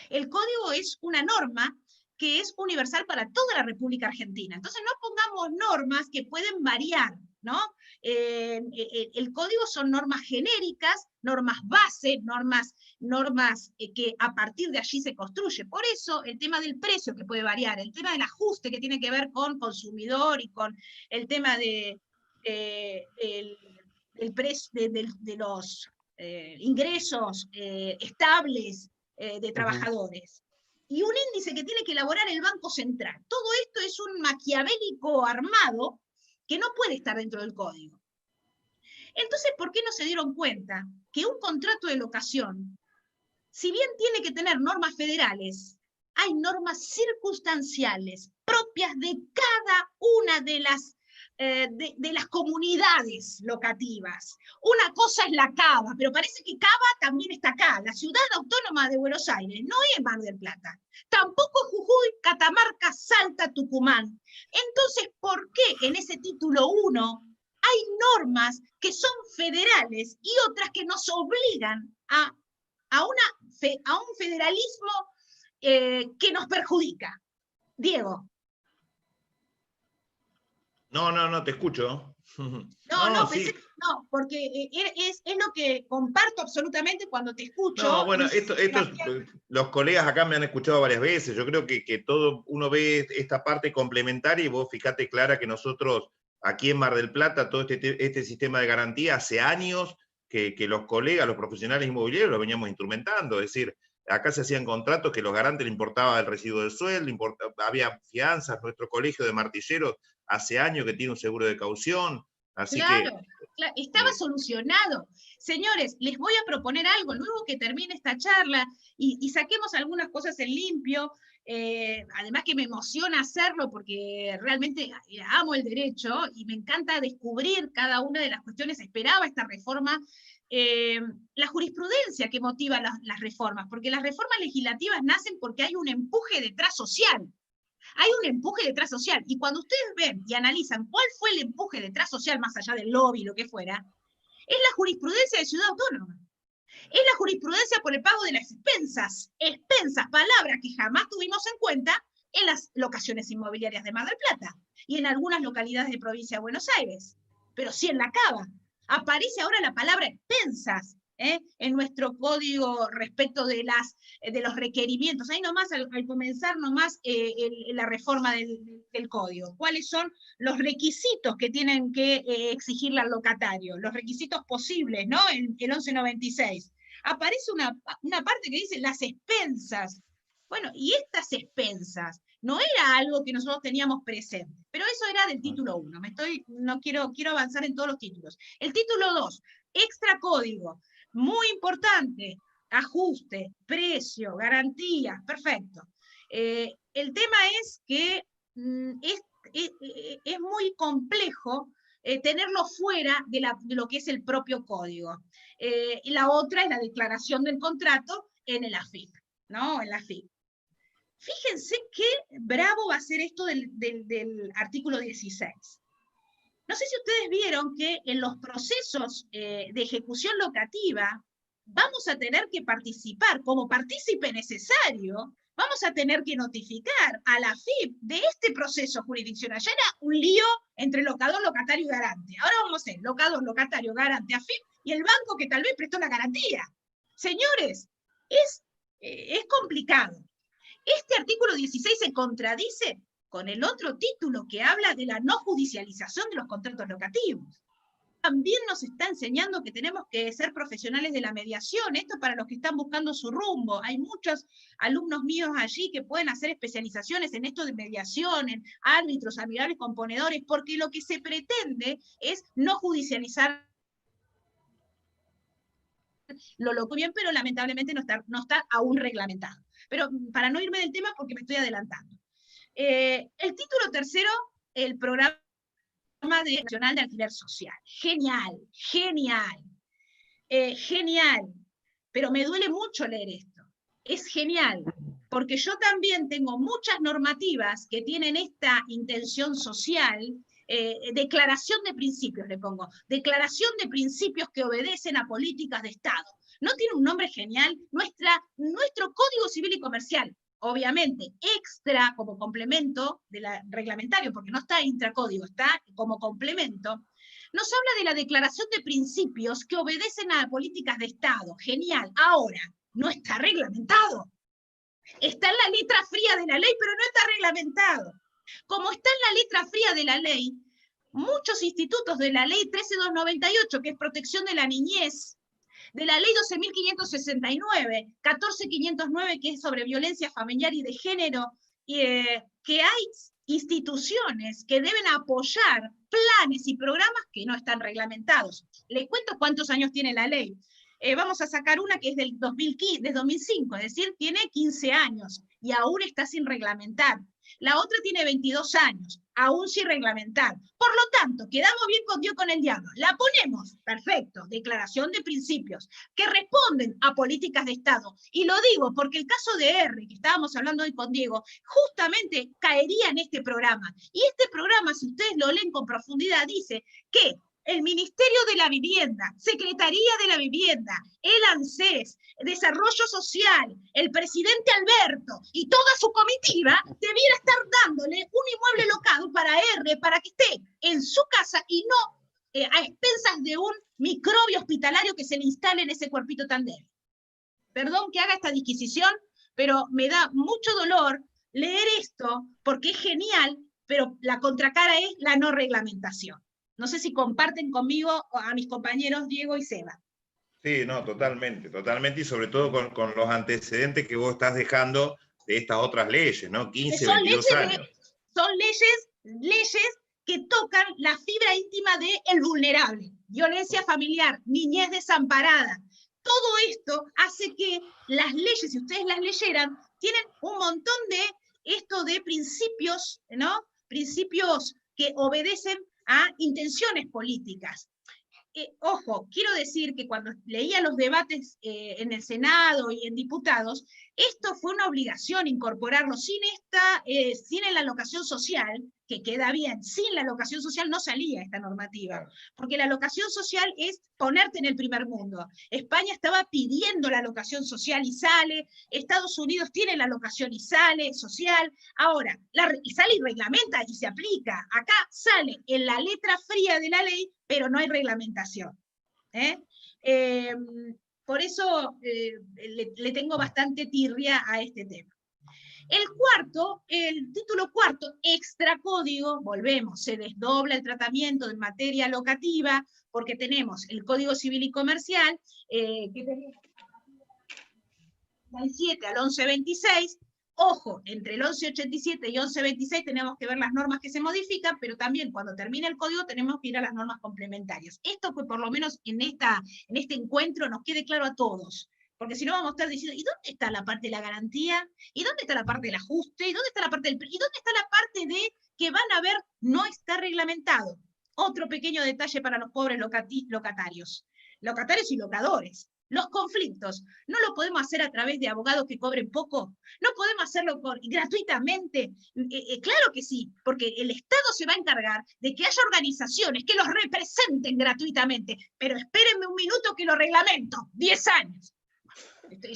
El código es una norma que es universal para toda la República Argentina. Entonces no pongamos normas que pueden variar, ¿no? El código son normas genéricas, normas base, normas que a partir de allí se construye. Por eso el tema del precio que puede variar, el tema del ajuste que tiene que ver con consumidor y con el tema de los ingresos estables de trabajadores. Y un índice que tiene que elaborar el Banco Central. Todo esto es un maquiavélico armado que no puede estar dentro del código. Entonces, ¿por qué no se dieron cuenta que un contrato de locación, si bien tiene que tener normas federales, hay normas circunstanciales propias de cada una de las comunidades locativas? Una cosa es la Cava, pero parece que Cava también está acá. La ciudad autónoma de Buenos Aires no es Mar del Plata, tampoco Jujuy, Catamarca, Salta, Tucumán. Entonces, ¿por qué en ese título 1 hay normas que son federales y otras que nos obligan a un federalismo que nos perjudica? Diego. No, te escucho. No, Sí. pensé, no, porque es lo que comparto absolutamente cuando te escucho. No, bueno, los colegas acá me han escuchado varias veces. Yo creo que todo uno ve esta parte complementaria, y vos fíjate, Clara, que nosotros aquí en Mar del Plata, todo este sistema de garantía, hace años que los colegas, los profesionales inmobiliarios, lo veníamos instrumentando. Es decir, acá se hacían contratos que los garantes le importaba el residuo del sueldo, había fianzas. Nuestro colegio de martilleros hace años que tiene un seguro de caución. Así claro, que estaba solucionado. Señores, les voy a proponer algo, luego que termine esta charla y saquemos algunas cosas en limpio, además que me emociona hacerlo porque realmente amo el derecho y me encanta descubrir cada una de las cuestiones. Esperaba esta reforma, la jurisprudencia que motiva las reformas, porque las reformas legislativas nacen porque hay un empuje detrás social. Hay un empuje detrás social, y cuando ustedes ven y analizan cuál fue el empuje detrás social, más allá del lobby, lo que fuera, es la jurisprudencia de Ciudad Autónoma. Es la jurisprudencia por el pago de las expensas, palabra que jamás tuvimos en cuenta en las locaciones inmobiliarias de Mar del Plata, y en algunas localidades de provincia de Buenos Aires, pero sí en la Cava. Aparece ahora la palabra expensas, en nuestro código respecto de los requerimientos. Ahí nomás, al comenzar nomás la reforma del código. ¿Cuáles son los requisitos que tienen que exigirle al locatario? Los requisitos posibles, ¿no? El 1196. Aparece una parte que dice las expensas. Bueno, y estas expensas no era algo que nosotros teníamos presente, pero eso era del título 1. No quiero avanzar en todos los títulos. El título 2, extra código. Muy importante, ajuste, precio, garantías, perfecto. El tema es que es muy complejo tenerlo fuera de lo que es el propio código. Y la otra es la declaración del contrato en el AFIP, ¿no? En la AFIP. Fíjense qué bravo va a ser esto del artículo 16. No sé si ustedes vieron que en los procesos de ejecución locativa vamos a tener que participar, como partícipe necesario, vamos a tener que notificar a la AFIP de este proceso jurisdiccional. Ya era un lío entre locador, locatario y garante. Ahora vamos a hacer locador, locatario, garante, AFIP y el banco que tal vez prestó la garantía. Señores, es complicado. Este artículo 16 se contradice con el otro título que habla de la no judicialización de los contratos locativos. También nos está enseñando que tenemos que ser profesionales de la mediación. Esto para los que están buscando su rumbo. Hay muchos alumnos míos allí que pueden hacer especializaciones en esto de mediación, en árbitros, amigables, componedores, porque lo que se pretende es no judicializar lo logró bien, pero lamentablemente no está aún reglamentado. Pero para no irme del tema, porque me estoy adelantando. El título tercero, el Programa Nacional de Alquiler Social. Genial, genial, genial. Pero me duele mucho leer esto. Es genial, porque yo también tengo muchas normativas que tienen esta intención social. Declaración de principios, le pongo. Declaración de principios que obedecen a políticas de Estado. ¿No tiene un nombre genial? Nuestro Código Civil y Comercial, obviamente, extra como complemento reglamentario, porque no está intracódigo, está como complemento, nos habla de la declaración de principios que obedecen a políticas de Estado. Genial. Ahora, no está reglamentado. Está en la letra fría de la ley, pero no está reglamentado. Como está en la letra fría de la ley, muchos institutos de la ley 13298, que es protección de la niñez, de la ley 12.569, 14.509, que es sobre violencia familiar y de género, que hay instituciones que deben apoyar planes y programas que no están reglamentados. Les cuento cuántos años tiene la ley. Vamos a sacar una que es del 2005, es decir, tiene 15 años y aún está sin reglamentar. La otra tiene 22 años, aún sin reglamentar. Por lo tanto, quedamos bien con Dios con el diablo. La ponemos, perfecto, declaración de principios, que responden a políticas de Estado. Y lo digo porque el caso de R, que estábamos hablando hoy con Diego, justamente caería en este programa. Y este programa, si ustedes lo leen con profundidad, dice que el Ministerio de la Vivienda, Secretaría de la Vivienda, el ANSES, Desarrollo Social, el presidente Alberto y toda su comitiva debiera estar dándole un inmueble locado para R, para que esté en su casa y no a expensas de un microbio hospitalario que se le instale en ese cuerpito tan débil. Perdón que haga esta disquisición, pero me da mucho dolor leer esto porque es genial, pero la contracara es la no reglamentación. No sé si comparten conmigo a mis compañeros Diego y Seba. Sí, no, totalmente, totalmente, y sobre todo con los antecedentes que vos estás dejando de estas otras leyes, ¿no? 15, 22 años. Son leyes que tocan la fibra íntima del vulnerable, violencia familiar, niñez desamparada. Todo esto hace que las leyes, si ustedes las leyeran, tienen un montón de principios, ¿no? Principios que obedecen a intenciones políticas. Ojo, quiero decir que cuando leía los debates en el Senado y en diputados, esto fue una obligación incorporarlo. Sin la alocación social, que queda bien, sin la alocación social no salía esta normativa, porque la alocación social es ponerte en el primer mundo. España estaba pidiendo la alocación social y sale, Estados Unidos tiene la alocación y sale, social, ahora, y sale y reglamenta y se aplica. Acá sale en la letra fría de la ley, pero no hay reglamentación. Por eso le tengo bastante tirria a este tema. El título cuarto, extracódigo, volvemos, se desdobla el tratamiento de materia locativa, porque tenemos el Código Civil y Comercial, que tenemos del 7 al 1126, ojo, entre el 1187 y 1126 tenemos que ver las normas que se modifican, pero también cuando termine el código tenemos que ir a las normas complementarias. Esto que por lo menos en este encuentro nos quede claro a todos, porque si no vamos a estar diciendo, ¿y dónde está la parte de la garantía? ¿Y dónde está la parte del ajuste? ¿Y dónde está la parte del... ¿Y dónde está la parte de que van a ver no está reglamentado? Otro pequeño detalle para los pobres locatarios y locadores. Los conflictos, ¿no lo podemos hacer a través de abogados que cobren poco? ¿No podemos hacerlo gratuitamente? Claro que sí, porque el Estado se va a encargar de que haya organizaciones que los representen gratuitamente, pero espérenme un minuto que lo reglamento, 10 años. ¿Qué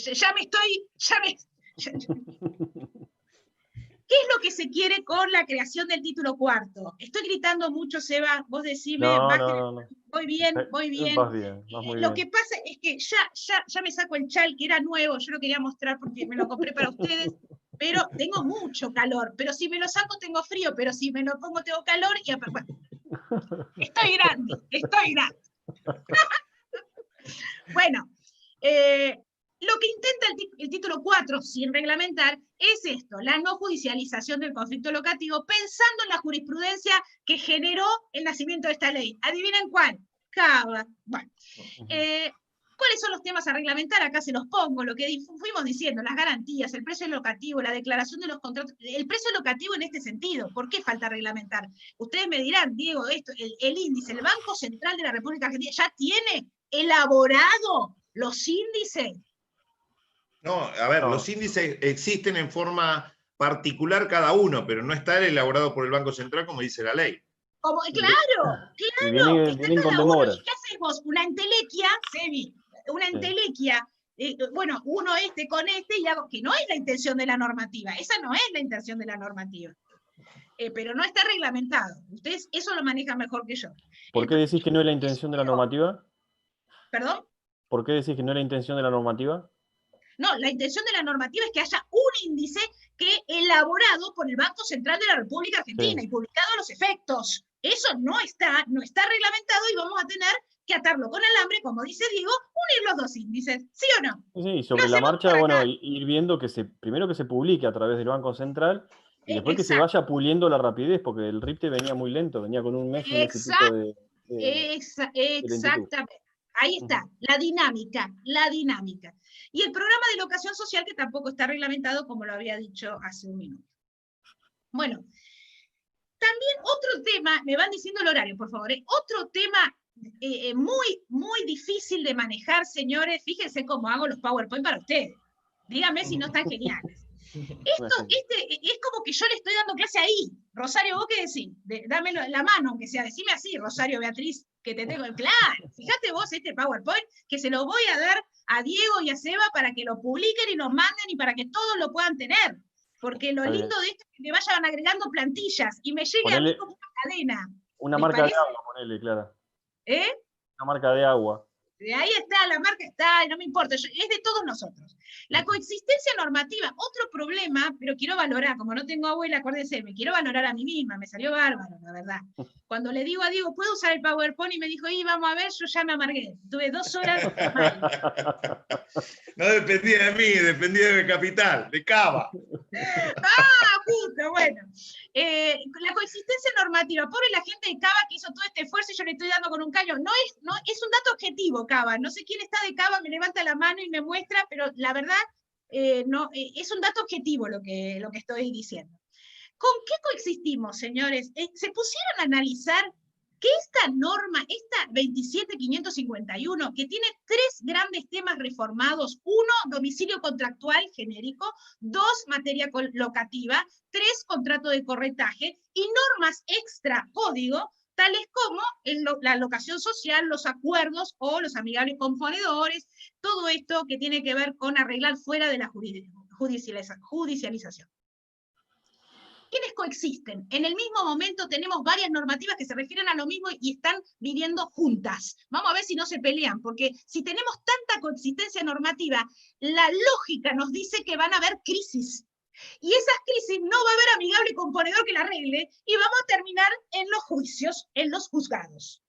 es lo que se quiere con la creación del título cuarto? Estoy gritando mucho, Seba, vos decime, no. Voy bien. Vas bien, vas muy Lo bien. que pasa es que ya me saco el chal, que era nuevo, yo lo quería mostrar porque me lo compré para ustedes, pero tengo mucho calor, pero si me lo saco tengo frío, pero si me lo pongo tengo calor, y bueno, estoy grande. Bueno, lo que intenta el título 4, sin reglamentar, es esto, la no judicialización del conflicto locativo, pensando en la jurisprudencia que generó el nacimiento de esta ley. ¿Adivinen cuál? Cava. Bueno, ¿Cuáles son los temas a reglamentar? Acá se los pongo, lo que fuimos diciendo, las garantías, el precio locativo, la declaración de los contratos, el precio locativo en este sentido. ¿Por qué falta reglamentar? Ustedes me dirán, Diego, esto, el índice, el Banco Central de la República Argentina ya tiene elaborado los índices. No, a ver, los índices existen en forma particular cada uno, pero no está elaborado por el Banco Central como dice la ley. Claro, vienen con demora. ¿Y qué haces vos? Una entelequia, Sebi, una entelequia, bueno, uno con y hago, que no es la intención de la normativa, esa no es la intención de la normativa. Pero no está reglamentado. Ustedes eso lo manejan mejor que yo. ¿Por qué decís que no es la intención de la normativa? ¿Perdón? ¿Por qué decís que no es la intención de la normativa? No, la intención de la normativa es que haya un índice que elaborado por el Banco Central de la República Argentina y publicado a los efectos. Eso no está reglamentado y vamos a tener que atarlo con alambre, como dice Diego, unir los dos índices, ¿sí o no? Sí, sobre la marcha, bueno, ir viendo que primero que se publique a través del Banco Central y después que se vaya puliendo la rapidez, porque el RIPTE venía muy lento, venía con un mes y pico de exactamente. Ahí está, la dinámica. Y el programa de locación social que tampoco está reglamentado, como lo había dicho hace un minuto. Bueno, también otro tema, me van diciendo el horario, por favor, otro tema muy difícil de manejar, señores, fíjense cómo hago los PowerPoint para ustedes. Díganme si no están geniales. Es como que yo le estoy dando clase ahí. Rosario, ¿vos qué decís? Dame la mano, aunque sea, decime así, Rosario, Beatriz, que te tengo. Claro, fíjate vos este PowerPoint, que se lo voy a dar a Diego y a Seba para que lo publiquen y nos manden y para que todos lo puedan tener. Porque lo lindo de esto es que me vayan agregando plantillas y me llegue a mí como una cadena. Una marca de agua, ponele, Clara. Una marca de agua. Ahí está, la marca está, no me importa, es de todos nosotros. La coexistencia normativa, otro problema, pero quiero valorar, como no tengo abuela, acuérdense, me quiero valorar a mí misma, me salió bárbaro, la verdad. Cuando le digo a Diego, ¿puedo usar el PowerPoint? Y me dijo, vamos a ver, yo ya me amargué. Tuve 2 horas mal. No dependía de mí, dependía de Capital, de Cava. Justo, bueno. La coexistencia normativa, pobre la gente de Cava que hizo todo este esfuerzo y yo le estoy dando con un caño. No, es un dato objetivo, Cava. No sé quién está de Cava, me levanta la mano y me muestra, pero la verdad, es un dato objetivo lo que estoy diciendo. ¿Con qué coexistimos, señores? Se pusieron a analizar que esta norma, esta 27.551, que tiene 3 grandes temas reformados: 1, domicilio contractual genérico; 2, materia locativa; 3, contrato de corretaje, y normas extra código, tales como la locación social, los acuerdos o los amigables componedores, todo esto que tiene que ver con arreglar fuera de la judicialización. ¿Quiénes coexisten? En el mismo momento tenemos varias normativas que se refieren a lo mismo y están viviendo juntas. Vamos a ver si no se pelean, porque si tenemos tanta coexistencia normativa, la lógica nos dice que van a haber crisis. Y esas crisis no va a haber amigable componedor que la arregle y vamos a terminar en los juicios, en los juzgados.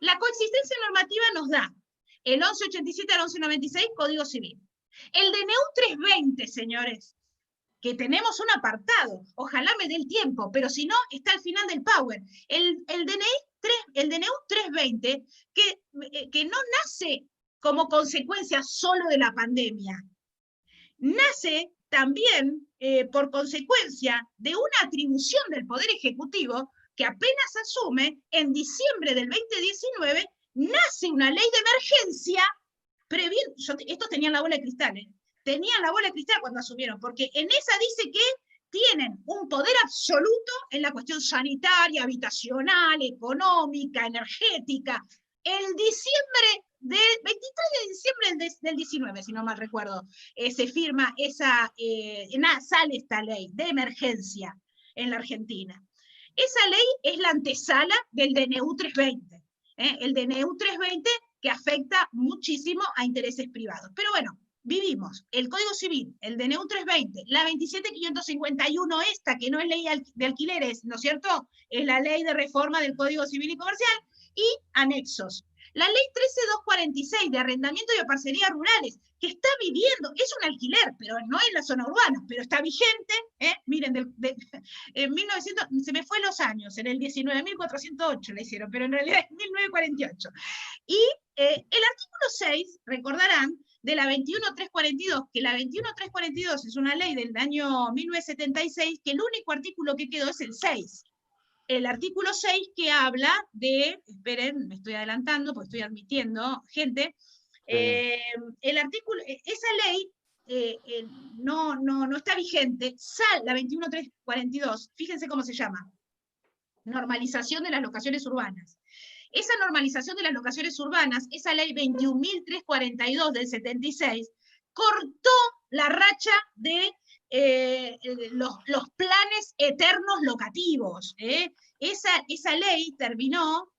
La coexistencia normativa nos da el 1187 al 1196, Código Civil. El DNU 320, señores, que tenemos un apartado, ojalá me dé el tiempo, pero si no, está al final del Power. El DNU 320, que no nace como consecuencia solo de la pandemia, nace también por consecuencia de una atribución del Poder Ejecutivo que apenas asume, en diciembre del 2019, nace una ley de emergencia, estos tenían la bola de cristal, tenían la bola de cristal cuando asumieron, porque en esa dice que tienen un poder absoluto en la cuestión sanitaria, habitacional, económica, energética. El 23 de diciembre del 19, si no mal recuerdo, se firma sale esta ley de emergencia en la Argentina. Esa ley es la antesala del DNU 320. El DNU 320 que afecta muchísimo a intereses privados. Pero bueno, vivimos el Código Civil, el DNU 320, la 27.551, esta que no es ley de alquileres, ¿no es cierto? Es la ley de reforma del Código Civil y Comercial, y anexos. La ley 13.246 de arrendamiento y de parcerías rurales, que está viviendo, es un alquiler, pero no en la zona urbana, pero está vigente, miren, en 1900, se me fue los años, en el 19.408 la hicieron, pero en realidad es 1948. Y el artículo 6, recordarán, de la 21342, que la 21342 es una ley del año 1976, que el único artículo que quedó es el 6. El artículo 6 que habla de, esperen, me estoy adelantando porque estoy admitiendo gente, el artículo, esa ley no está vigente, la 21342, fíjense cómo se llama, normalización de las locaciones urbanas. Esa normalización de las locaciones urbanas, esa ley 21.342 del 76, cortó la racha de los planes eternos locativos. Esa ley terminó,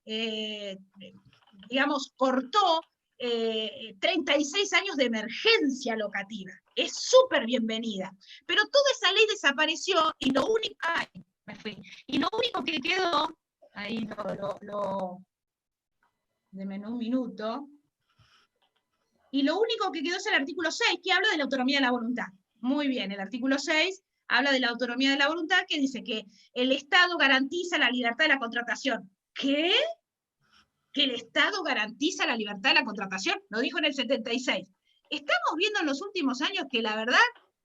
digamos, cortó 36 años de emergencia locativa. Es súper bienvenida. Pero toda esa ley desapareció y lo único... Ay, me fui. Y lo único que quedó... Ahí denme un minuto. Y lo único que quedó es el artículo 6, que habla de la autonomía de la voluntad. Muy bien, el artículo 6 habla de la autonomía de la voluntad, que dice que el Estado garantiza la libertad de la contratación. ¿Qué? ¿Que el Estado garantiza la libertad de la contratación? Lo dijo en el 76. Estamos viendo en los últimos años que la verdad,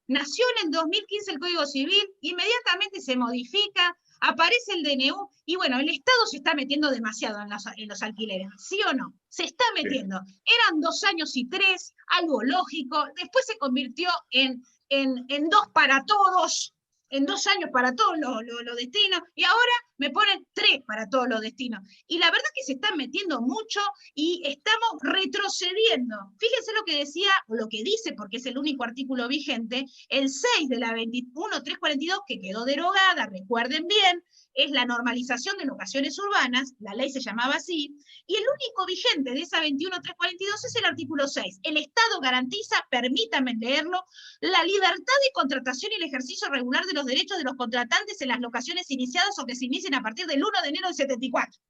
nació en el 2015 el Código Civil, inmediatamente se modifica, aparece el DNU, y bueno, el Estado se está metiendo demasiado en los alquileres, ¿sí o no? Se está metiendo. Eran 2 años y 3, algo lógico, después se convirtió en 2 para todos, en 2 años para todos los destinos, y ahora me ponen 3 para todos los destinos. Y la verdad es que se están metiendo mucho y estamos retrocediendo. Fíjense lo que decía, o lo que dice, porque es el único artículo vigente, el 6 de la 21342, que quedó derogada, recuerden bien, es la normalización de locaciones urbanas, la ley se llamaba así, y el único vigente de esa 21342 es el artículo 6. El Estado garantiza, permítanme leerlo, la libertad de contratación y el ejercicio regular de los derechos de los contratantes en las locaciones iniciadas o que se inicien a partir del 1 de enero del 74.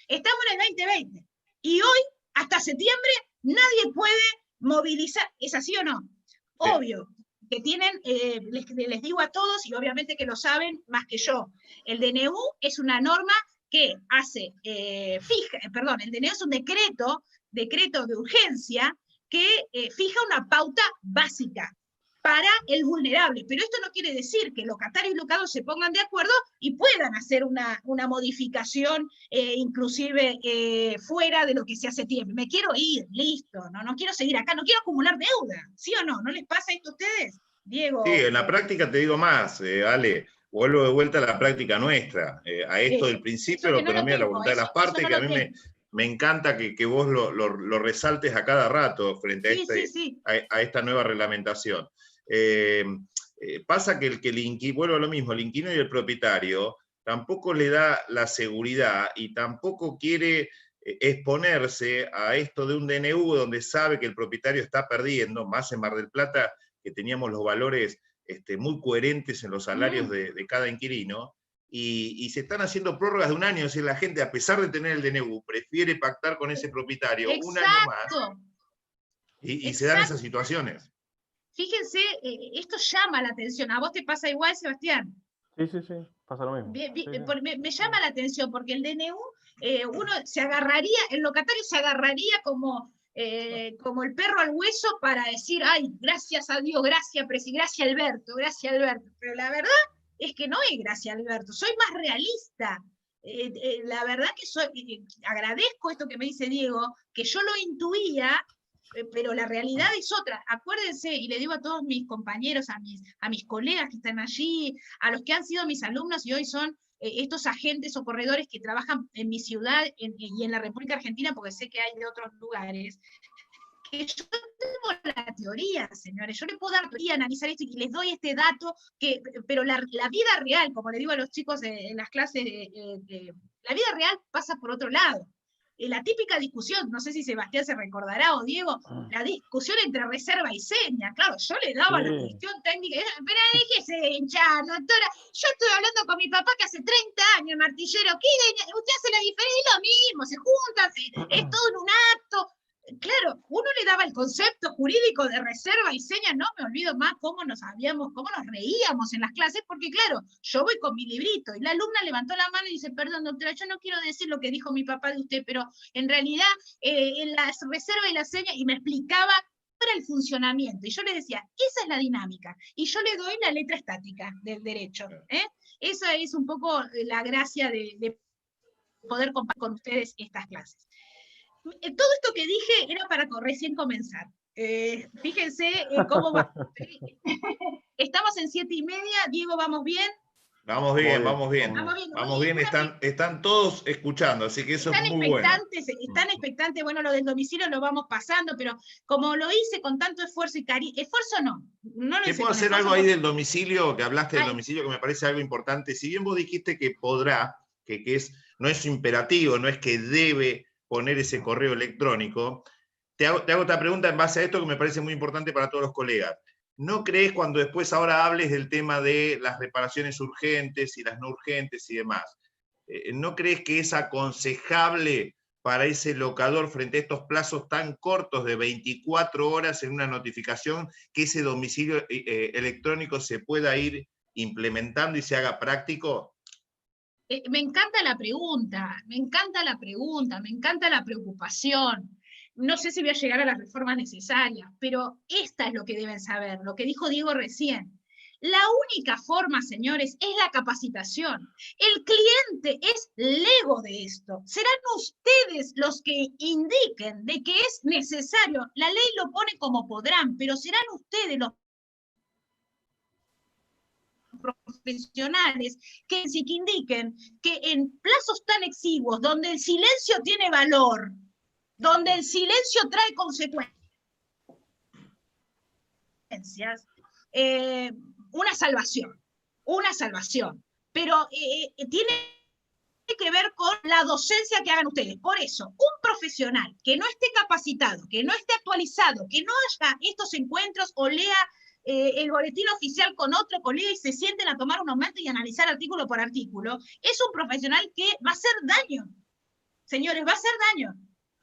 Estamos en el 2020, y hoy, hasta septiembre, nadie puede movilizar. ¿Es así o no? Sí. Obvio. Que tienen, les digo a todos, y obviamente que lo saben más que yo, el DNU es una norma que hace, el DNU es un decreto de urgencia que fija una pauta básica para el vulnerable, pero esto no quiere decir que locatario y locador se pongan de acuerdo y puedan hacer una modificación, inclusive fuera de lo que se hace tiempo. Me quiero ir, listo, no quiero seguir acá, no quiero acumular deuda, ¿sí o no? ¿No les pasa esto a ustedes, Diego? Sí, en la práctica te digo más, Ale, vuelvo de vuelta a la práctica nuestra, a esto del principio de la autonomía de la voluntad de las partes, que a mí me encanta que vos lo resaltes a cada rato frente a esta nueva reglamentación. Pasa que vuelvo a lo mismo, el inquilino y el propietario tampoco le da la seguridad y tampoco quiere exponerse a esto de un DNU donde sabe que el propietario está perdiendo, más en Mar del Plata, que teníamos los valores muy coherentes en los salarios de cada inquilino, y se están haciendo prórrogas de 1 año, es decir, la gente, a pesar de tener el DNU, prefiere pactar con ese propietario un año más, y se dan esas situaciones. Fíjense, esto llama la atención. ¿A vos te pasa igual, Sebastián? Sí, pasa lo mismo. Me llama la atención, porque el DNU, uno se agarraría, el locatario se agarraría como el perro al hueso para decir, ay, gracias a Dios, gracias Alberto, pero la verdad es que no es gracias Alberto, soy más realista. La verdad que agradezco esto que me dice Diego, que yo lo intuía, pero la realidad es otra. Acuérdense, y le digo a todos mis compañeros, a mis colegas que están allí, a los que han sido mis alumnos y hoy son estos agentes o corredores que trabajan en mi ciudad y en la República Argentina, porque sé que hay de otros lugares, que yo tengo la teoría, señores, yo les puedo dar teoría, analizar esto y les doy este dato, pero la vida real, como le digo a los chicos en las clases, la vida real pasa por otro lado. La típica discusión, no sé si Sebastián se recordará o Diego, la discusión entre reserva y seña. Claro, yo le daba la cuestión técnica, pero déjese de hinchar, doctora, yo estoy hablando con mi papá que hace 30 años, el martillero, usted hace la diferencia, es lo mismo, se juntan, es todo en un acto. claro, uno le daba el concepto jurídico de reserva y señas, no me olvido más cómo nos reíamos en las clases, porque claro, yo voy con mi librito, y la alumna levantó la mano y dice, perdón, doctora, yo no quiero decir lo que dijo mi papá de usted, pero en realidad, en las reservas y las señas, y me explicaba cuál era el funcionamiento, y yo le decía, esa es la dinámica, y yo le doy la letra estática del derecho, ¿eh? Esa es un poco la gracia de poder compartir con ustedes estas clases. Todo esto que dije era para recién comenzar. Fíjense cómo va. Estamos en 7:30, Diego, ¿vamos bien? Vamos bien, vamos bien. Vamos bien. Vamos bien, están todos escuchando, así que eso es muy bueno. Están expectantes, bueno, lo del domicilio lo vamos pasando, pero como lo hice con tanto esfuerzo y cariño, esfuerzo no lo ¿Te hice puedo con hacer esfuerzo algo ahí porque- del domicilio, que hablaste del domicilio, que me parece algo importante? Si bien vos dijiste que podrá, que no es imperativo, no es que debe poner ese correo electrónico, te hago esta pregunta en base a esto que me parece muy importante para todos los colegas. ¿No crees, cuando después ahora hables del tema de las reparaciones urgentes y las no urgentes y demás, no crees que es aconsejable para ese locador, frente a estos plazos tan cortos de 24 horas en una notificación, que ese domicilio electrónico se pueda ir implementando y se haga práctico? Me encanta la pregunta, me encanta la pregunta, me encanta la preocupación. No sé si voy a llegar a las reformas necesarias, pero esta es lo que deben saber, lo que dijo Diego recién. La única forma, señores, es la capacitación. El cliente es lego de esto. Serán ustedes los que indiquen de que es necesario. La ley lo pone como podrán, pero serán ustedes los profesionales que indiquen que en plazos tan exiguos, donde el silencio tiene valor, donde el silencio trae consecuencias, una salvación, pero tiene que ver con la docencia que hagan ustedes. Por eso, un profesional que no esté capacitado, que no esté actualizado, que no haga estos encuentros o lea el boletín oficial con otro colega y se sienten a tomar un momento y analizar artículo por artículo, es un profesional que va a hacer daño. Señores, va a hacer daño.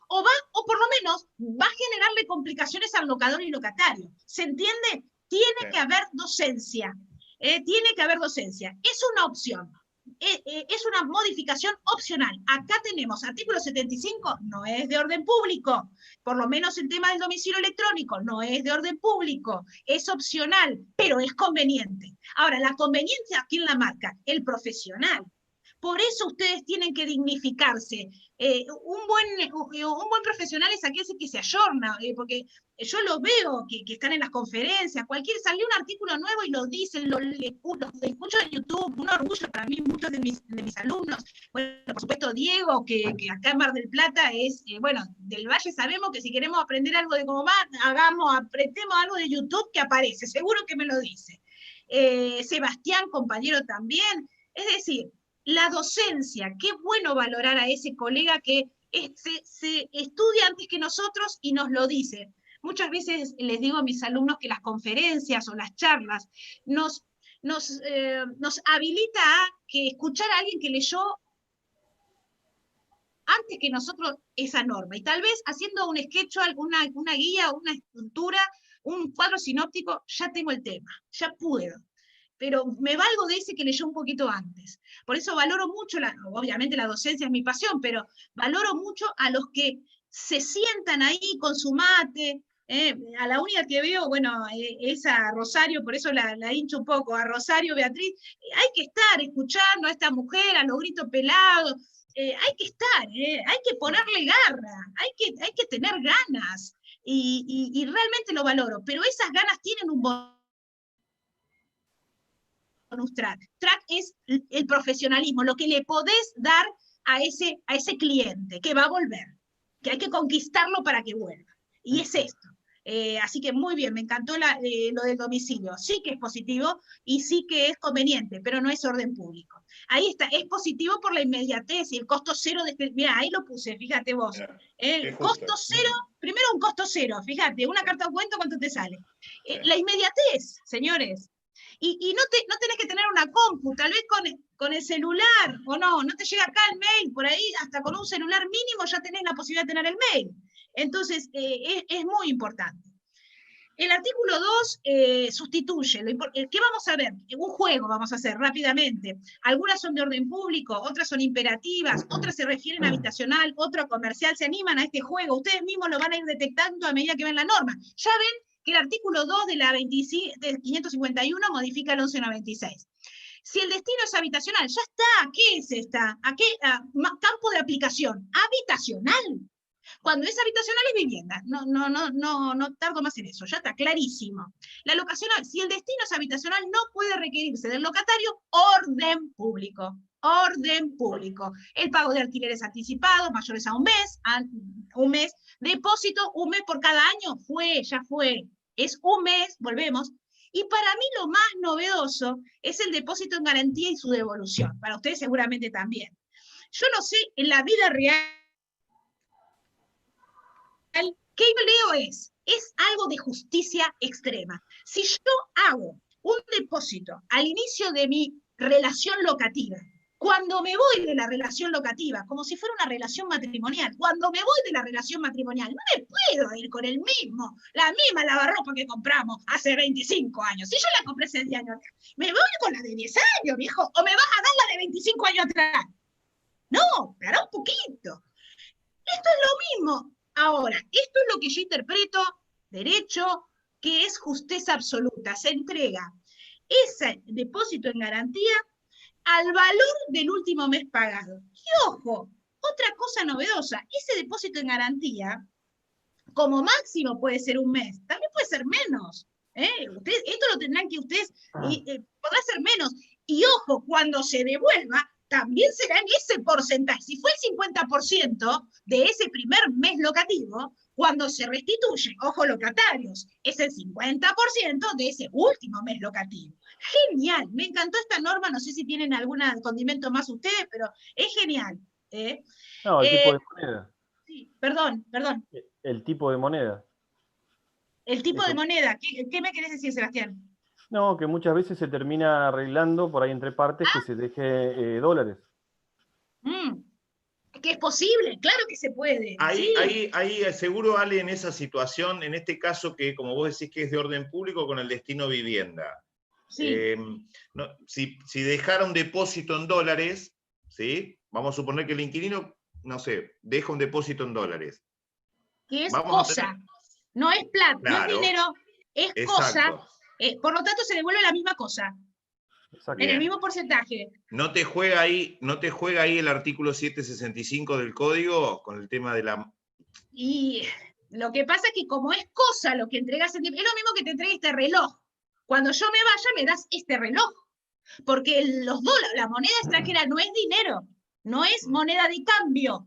O por lo menos va a generarle complicaciones al locador y locatario. ¿Se entiende? Tiene que haber docencia. Tiene que haber docencia. Es una opción. Es una modificación opcional. Acá tenemos artículo 75, no es de orden público, por lo menos el tema del domicilio electrónico no es de orden público, es opcional, pero es conveniente. Ahora, la conveniencia, ¿quién la marca? El profesional. Por eso ustedes tienen que dignificarse. Un buen profesional es aquel que se ayorna, porque yo lo veo que están en las conferencias, salió un artículo nuevo y lo dicen, lo escucho en YouTube, un orgullo para mí, muchos de mis alumnos. Bueno, por supuesto, Diego, que acá en Mar del Plata es, bueno, del Valle sabemos que si queremos aprender algo de cómo va, apretemos algo de YouTube que aparece, seguro que me lo dice. Sebastián, compañero también. Es decir, la docencia, qué bueno valorar a ese colega que se estudia antes que nosotros y nos lo dice. Muchas veces les digo a mis alumnos que las conferencias o las charlas nos habilita a que escuchar a alguien que leyó antes que nosotros esa norma, y tal vez haciendo un sketch, una guía, una estructura, un cuadro sinóptico, ya tengo el tema, ya puedo. Pero me valgo de ese que leyó un poquito antes. Por eso valoro mucho, obviamente la docencia es mi pasión, pero valoro mucho a los que se sientan ahí con su mate. A la única que veo, bueno, es a Rosario, por eso la hincho un poco, a Rosario, Beatriz. Hay que estar escuchando a esta mujer, a los gritos pelados. Hay que estar, hay que ponerle garra, hay que tener ganas. Y realmente lo valoro, pero esas ganas tienen un track. Track es el profesionalismo, lo que le podés dar a ese cliente que va a volver, que hay que conquistarlo para que vuelva. Y es esto. Así que muy bien, me encantó lo del domicilio. Sí que es positivo y sí que es conveniente, pero no es orden público. Ahí está, es positivo por la inmediatez y el costo cero de este. Mira, ahí lo puse, fíjate vos. El costo cero, primero un costo cero, fíjate, una carta de cuento, ¿cuánto te sale? La inmediatez, señores. Y no tenés que tener una compu, tal vez con el celular, o no te llega acá el mail, por ahí hasta con un celular mínimo ya tenés la posibilidad de tener el mail. Entonces, es muy importante. El artículo 2 sustituye, ¿qué vamos a ver? Un juego vamos a hacer rápidamente. Algunas son de orden público, otras son imperativas, otras se refieren a habitacional, otras comercial, se animan a este juego. Ustedes mismos lo van a ir detectando a medida que ven la norma. Ya ven que el artículo 2 de la 551 modifica el 1196. Si el destino es habitacional, ya está. ¿Qué es esta? Campo de aplicación. Habitacional. Cuando es habitacional es vivienda. No tardo más en eso. Ya está clarísimo. La locacional, si el destino es habitacional, no puede requerirse del locatario orden público. Orden público. El pago de alquileres anticipados, mayores a un mes, depósito, un mes por cada año, ya fue. Es un mes, volvemos. Y para mí lo más novedoso es el depósito en garantía y su devolución. Para ustedes seguramente también. Yo no sé, en la vida real, ¿qué leo es algo de justicia extrema. Si yo hago un depósito al inicio de mi relación locativa, cuando me voy de la relación locativa, como si fuera una relación matrimonial, cuando me voy de la relación matrimonial, no me puedo ir con la misma lavarropa que compramos hace 25 años. Si yo la compré hace 10 años atrás, me voy con la de 10 años, viejo, o me vas a dar la de 25 años atrás. No, espera un poquito. Esto es lo mismo. Ahora, esto es lo que yo interpreto, derecho, que es justicia absoluta. Se entrega ese depósito en garantía al valor del último mes pagado. Y ojo, otra cosa novedosa, ese depósito en garantía, como máximo puede ser un mes, también puede ser menos. Esto lo tendrán que ustedes, podrá ser menos. Y ojo, cuando se devuelva, también será en ese porcentaje. Si fue el 50% de ese primer mes locativo, cuando se restituye, ojo locatarios, es el 50% de ese último mes locativo. Genial, me encantó esta norma, no sé si tienen algún condimento más ustedes, pero es genial. No, el tipo de moneda. Sí, perdón. El tipo de moneda. El tipo de moneda, ¿qué me querés decir, Sebastián? No, que muchas veces se termina arreglando por ahí entre partes que se deje dólares. Que es posible, claro que se puede. Ahí seguro, Ale, en esa situación, en este caso que, como vos decís, que es de orden público con el destino vivienda. Sí. Si dejara un depósito en dólares, ¿sí? Vamos a suponer que el inquilino, no sé, deja un depósito en dólares. Que es cosa, no es plata, claro, no es dinero, es exacto. Cosa. Por lo tanto, se devuelve la misma cosa. Exacto. En el mismo porcentaje. ¿No te juega ahí el artículo 765 del código con el tema de la... Y lo que pasa es que como es cosa lo que entregas, es lo mismo que te entregue este reloj. Cuando yo me vaya, me das este reloj. Porque los dólares, la moneda extranjera no es dinero, no es moneda de cambio.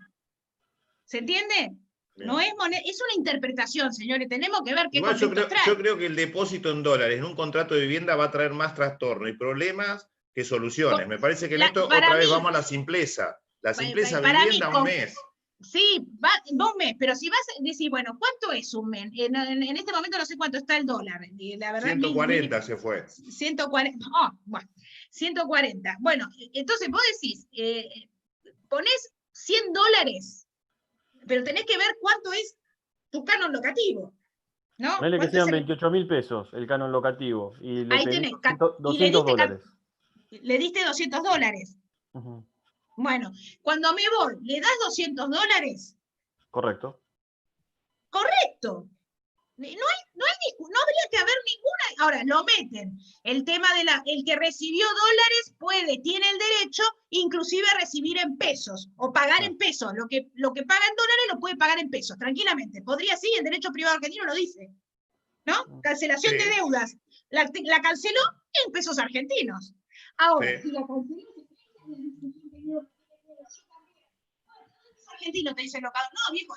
¿Se entiende? Bien. No es moneda, es una interpretación, señores, tenemos que ver qué contexto trae. Yo creo que el depósito en dólares en un contrato de vivienda va a traer más trastorno y problemas que soluciones. Me parece que en esto otra vez vamos a la simpleza. La simpleza, vivienda un mes. Sí, un mes, pero si vas a decir, bueno, ¿cuánto es un mes? En este momento no sé cuánto está el dólar. La verdad, 140 se fue. 140, bueno, 140. Bueno, entonces vos decís, ponés $100, pero tenés que ver cuánto es tu canon locativo, ¿no? Ponele que sean 28.000 pesos el canon locativo. Y le ahí tenés, $200. Le diste $200. Bueno, cuando me voy, ¿le das $200? Correcto. Correcto. No habría que haber ninguna. Ahora, lo meten. El tema de el que recibió dólares tiene el derecho inclusive a recibir en pesos o pagar en pesos. Lo que paga en dólares lo puede pagar en pesos, tranquilamente. Podría, sí, el derecho privado argentino lo dice. ¿No? Cancelación de deudas. La canceló en pesos argentinos. Ahora, si la canceló argentino, te dice locado. No, viejo,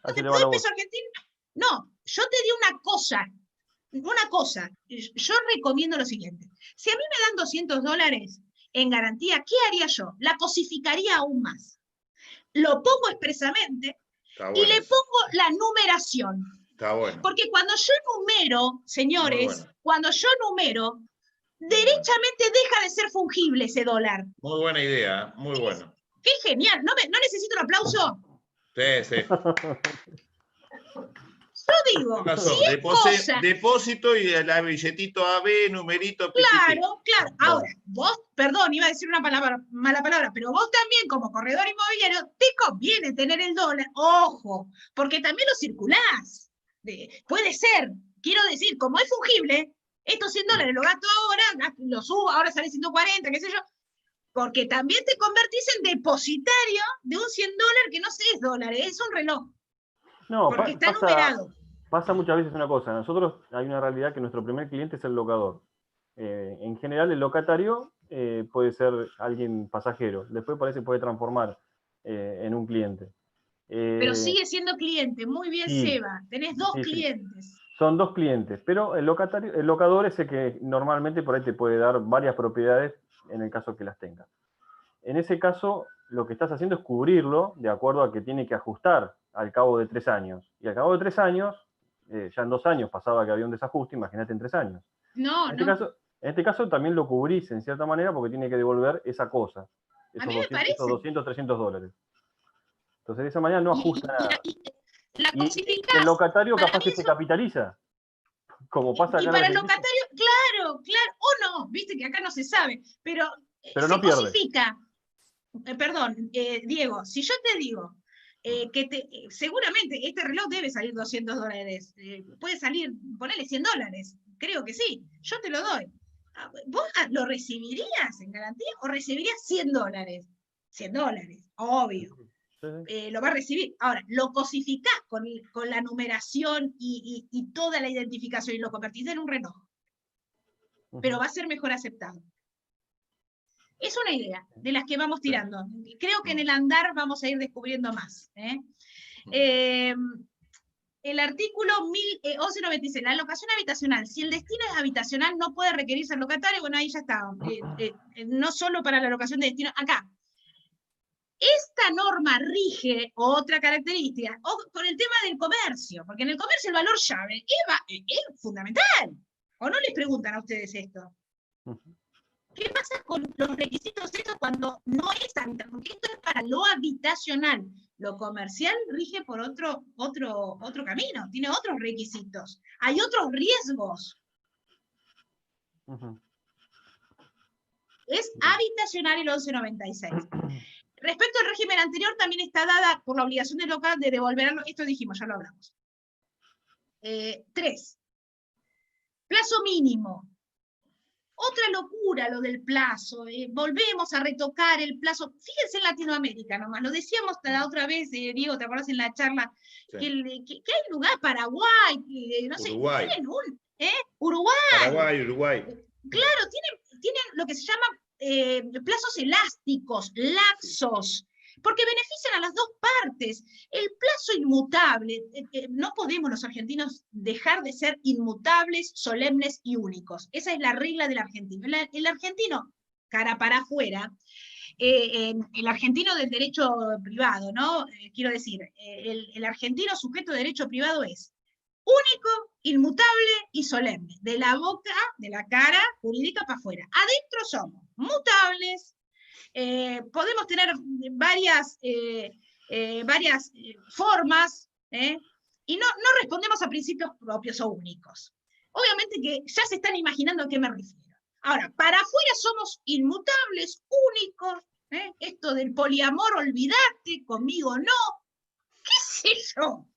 ¿no te doy peso argentino? No, yo te di una cosa. Yo recomiendo lo siguiente. Si a mí me dan $200 en garantía, ¿qué haría yo? La cosificaría aún más. Lo pongo expresamente y le pongo la numeración. Está bueno. Porque cuando yo numero, señores, derechamente deja de ser fungible ese dólar. Muy buena idea, muy bueno. ¡Qué genial! ¿No necesito un aplauso? Sí. Yo digo, si es cosa... Depósito y el billetito AB, numerito, pititi. Claro. Ahora, vos, perdón, iba a decir una mala palabra, pero vos también como corredor inmobiliario te conviene tener el dólar, ojo, porque también lo circulás. Puede ser, quiero decir, como es fungible, estos $100 lo gasto ahora, lo subo, ahora sale 140, qué sé yo, porque también te convertís en depositario de un $100 que no sé es dólares, es un reloj. No, porque está numerado. Pasa muchas veces una cosa, nosotros hay una realidad que nuestro primer cliente es el locador. En general el locatario puede ser alguien pasajero, después parece que puede transformar en un cliente. Pero sigue siendo cliente, muy bien, sí, Seba, tenés dos clientes. Sí. Son dos clientes, pero el locador es el que normalmente por ahí te puede dar varias propiedades en el caso que las tenga. En ese caso, lo que estás haciendo es cubrirlo de acuerdo a que tiene que ajustar al cabo de 3 años. Y al cabo de 3 años, ya en 2 años pasaba que había un desajuste, imagínate en 3 años. En este caso también lo cubrís en cierta manera porque tiene que devolver esa cosa, esos $200, $300. Entonces de esa manera no ajusta nada. Y el locatario capaz que se capitaliza, como pasa acá y para el locatario, claro, o no, viste que acá no se sabe, pero se no pierde. cosifica. Perdón, Diego, si yo te digo seguramente este reloj debe salir $200, puede salir, ponele $100, creo que sí, yo te lo doy. ¿Vos lo recibirías en garantía o recibirías $100? $100, obvio. Lo va a recibir. Ahora, lo cosificás con la numeración y toda la identificación y lo convertís en un reloj. Pero va a ser mejor aceptado. Es una idea de las que vamos tirando. Creo que en el andar vamos a ir descubriendo más. El artículo 1196, la locación habitacional. Si el destino es habitacional, no puede requerirse al locatario. Bueno, ahí ya está. No solo para la locación de destino. Acá. Esta norma rige otra característica con el tema del comercio, porque en el comercio el valor llave es fundamental. ¿O no les preguntan a ustedes esto? ¿Qué pasa con los requisitos estos cuando no es habitacional? Porque esto es para lo habitacional. Lo comercial rige por otro camino, tiene otros requisitos. Hay otros riesgos. Es habitacional el 1196. Respecto al régimen anterior, también está dada por la obligación del local de devolverlo. Esto dijimos, ya lo hablamos. 3. Plazo mínimo. Otra locura lo del plazo. Volvemos a retocar el plazo. Fíjense en Latinoamérica nomás. Lo decíamos la otra vez, Diego, ¿te acuerdas en la charla? Sí. Que hay lugar, Paraguay, no sé, Uruguay. Uruguay. Claro, tienen lo que se llama plazos elásticos, laxos, porque benefician a las dos partes. El plazo inmutable, no podemos los argentinos dejar de ser inmutables, solemnes y únicos. Esa es la regla del argentino. El argentino, cara para afuera, el argentino del derecho privado, ¿no? Quiero decir, el argentino sujeto de derecho privado es único, inmutable y solemne. De la boca, de la cara jurídica para afuera. Adentro somos mutables, podemos tener varias formas, y no respondemos a principios propios o únicos. Obviamente que ya se están imaginando a qué me refiero. Ahora, para afuera somos inmutables, únicos, esto del poliamor, olvidate, conmigo no, qué sé yo.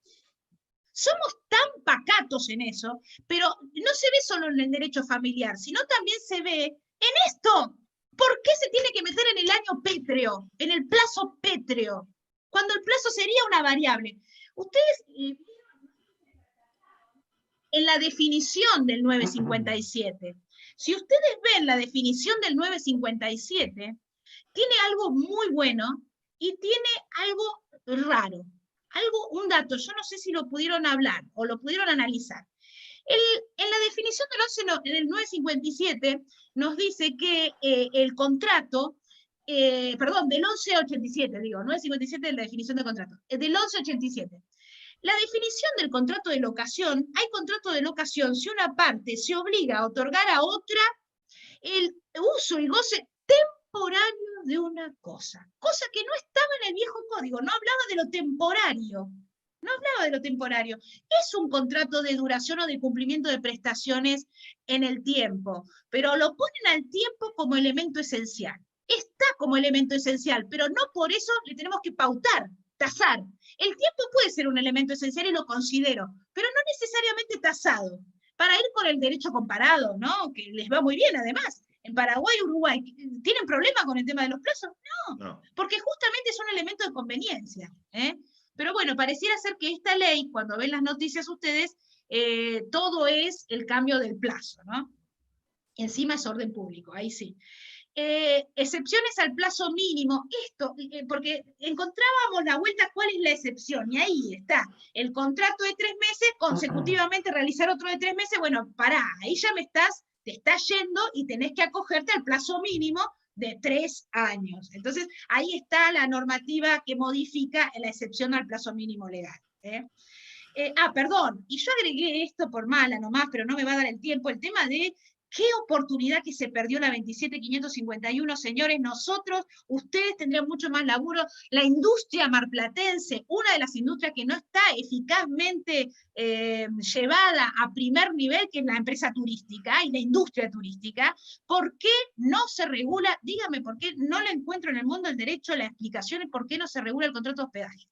Somos tan pacatos en eso, pero no se ve solo en el derecho familiar, sino también se ve en esto. ¿Por qué se tiene que meter en el año pétreo, en el plazo pétreo, cuando el plazo sería una variable? Ustedes, en la definición del 957, si ustedes ven la definición del 957, tiene algo muy bueno y tiene algo raro. Un dato, yo no sé si lo pudieron hablar o lo pudieron analizar. En la definición del 957 nos dice que el contrato, del 1187, digo, 957 es la definición de contrato, del 1187. La definición del contrato de locación, hay contrato de locación si una parte se obliga a otorgar a otra el uso y goce temporáneo de una cosa que no estaba en el viejo código, no hablaba de lo temporario. No hablaba de lo temporario. Es un contrato de duración o de cumplimiento de prestaciones en el tiempo, pero lo ponen al tiempo como elemento esencial. Está como elemento esencial, pero no por eso le tenemos que pautar, tasar. El tiempo puede ser un elemento esencial y lo considero, pero no necesariamente tasado. Para ir con el derecho comparado, ¿no? Que les va muy bien además. En Paraguay y Uruguay, ¿tienen problema con el tema de los plazos? No, porque justamente es un elemento de conveniencia, ¿eh? Pero bueno, pareciera ser que esta ley, cuando ven las noticias ustedes, todo es el cambio del plazo, ¿no? Encima es orden público, ahí sí. Excepciones al plazo mínimo, esto, porque encontrábamos la vuelta cuál es la excepción, y ahí está, el contrato de 3 meses, consecutivamente realizar otro de 3 meses, bueno, pará, ahí ya te estás yendo y tenés que acogerte al plazo mínimo de 3 años. Entonces, ahí está la normativa que modifica la excepción al plazo mínimo legal. Perdón, y yo agregué esto por mala nomás, pero no me va a dar el tiempo, el tema de qué oportunidad que se perdió la 27.551, señores, ustedes tendrían mucho más laburo, la industria marplatense, una de las industrias que no está eficazmente llevada a primer nivel, que es la empresa turística y la industria turística. ¿Por qué no se regula? Dígame, ¿por qué no le encuentro en el mundo del derecho la explicación de por qué no se regula el contrato de hospedaje?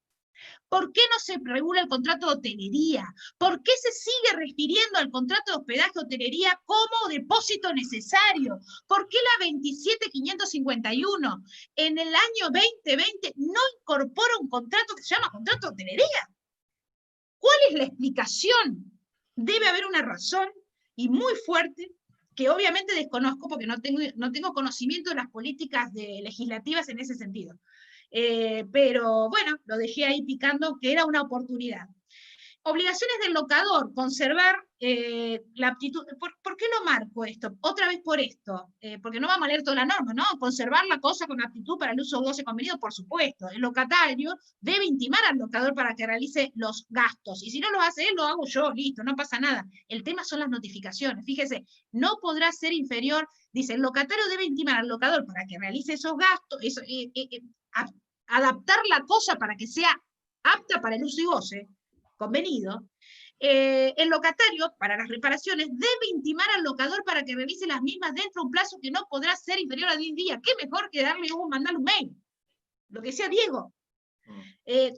¿Por qué no se regula el contrato de hotelería? ¿Por qué se sigue refiriendo al contrato de hospedaje hotelería como depósito necesario? ¿Por qué la 27.551 en el año 2020 no incorpora un contrato que se llama contrato de hotelería? ¿Cuál es la explicación? Debe haber una razón, y muy fuerte, que obviamente desconozco porque no tengo conocimiento de las políticas legislativas en ese sentido. Pero bueno, lo dejé ahí picando, que era una oportunidad. Obligaciones del locador, conservar la aptitud. ¿Por qué lo marco esto? Otra vez por esto, porque no vamos a leer toda la norma, ¿no? Conservar la cosa con aptitud para el uso goce convenido, por supuesto. El locatario debe intimar al locador para que realice los gastos, y si no lo hace él, lo hago yo, listo, no pasa nada. El tema son las notificaciones. Fíjese, no podrá ser inferior, dice, el locatario debe intimar al locador para que realice esos gastos, adaptar la cosa para que sea apta para el uso y goce convenido. El locatario, para las reparaciones, debe intimar al locador para que realice las mismas dentro de un plazo que no podrá ser inferior a 10 días. ¿Qué mejor que mandarle un mail? Lo que decía Diego.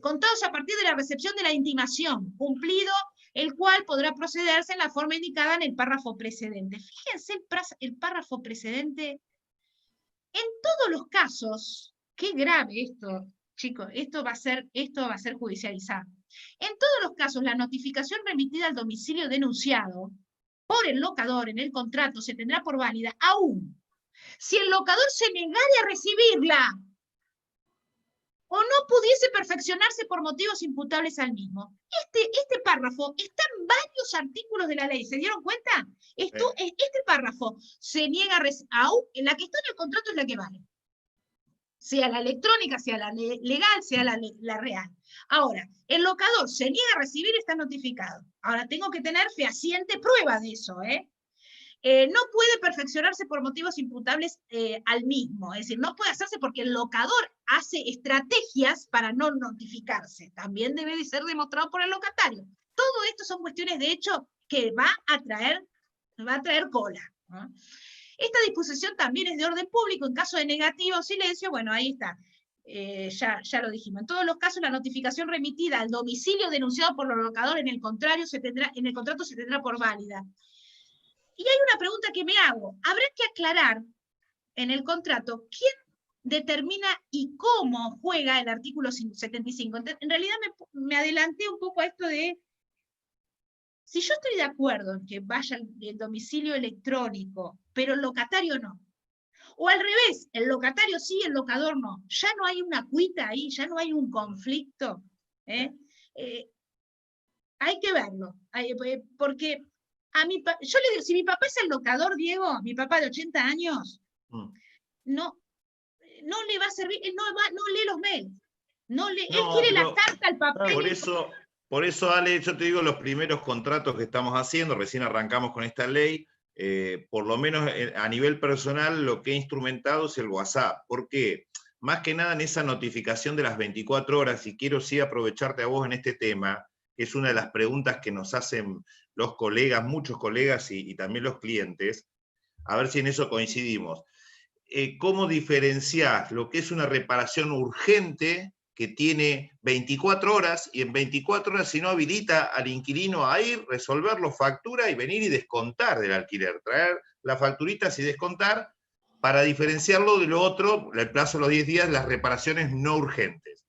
Contados a partir de la recepción de la intimación, cumplido el cual podrá procederse en la forma indicada en el párrafo precedente. Fíjense el párrafo precedente. En todos los casos, qué grave esto, chicos, esto va a ser judicializado. En todos los casos, la notificación remitida al domicilio denunciado por el locador en el contrato se tendrá por válida aún si el locador se negare a recibirla o no pudiese perfeccionarse por motivos imputables al mismo. Este párrafo está en varios artículos de la ley, ¿se dieron cuenta? Este párrafo se niega aún, la que está en el contrato es la que vale. Sea la electrónica, sea la legal, sea la real. Ahora, el locador se niega a recibir, está notificado. Ahora, tengo que tener fehaciente prueba de eso, no puede perfeccionarse por motivos imputables al mismo, es decir, no puede hacerse porque el locador hace estrategias para no notificarse, también debe de ser demostrado por el locatario. Todo esto son cuestiones de hecho que va a traer cola, ¿no? Esta disposición también es de orden público, en caso de negativo o silencio, bueno, ahí está, ya lo dijimos. En todos los casos, la notificación remitida al domicilio denunciado por el locador en el contrato se tendrá por válida. Y hay una pregunta que me hago. Habrá que aclarar en el contrato quién determina y cómo juega el artículo 75. En realidad me adelanté un poco a esto de, si yo estoy de acuerdo en que vaya el domicilio electrónico, pero el locatario no. O al revés, el locatario sí, el locador no. Ya no hay una cuita ahí, ya no hay un conflicto. Hay que verlo. Porque yo le digo, si mi papá es el locador, Diego, mi papá de 80 años, no le va a servir, él no lee los mails. Él quiere la carta al papel. Por eso, Ale, yo te digo, los primeros contratos que estamos haciendo, recién arrancamos con esta ley, Por lo menos a nivel personal, lo que he instrumentado es el WhatsApp. ¿Por qué? Más que nada en esa notificación de las 24 horas, y quiero sí aprovecharte a vos en este tema, que es una de las preguntas que nos hacen los colegas, muchos colegas y también los clientes, a ver si en eso coincidimos. ¿Cómo diferenciar lo que es una reparación urgente que tiene 24 horas, y en 24 horas si no habilita al inquilino a ir, resolverlo, factura y venir y descontar del alquiler, traer las facturitas y descontar, para diferenciarlo de lo otro, el plazo de los 10 días, las reparaciones no urgentes?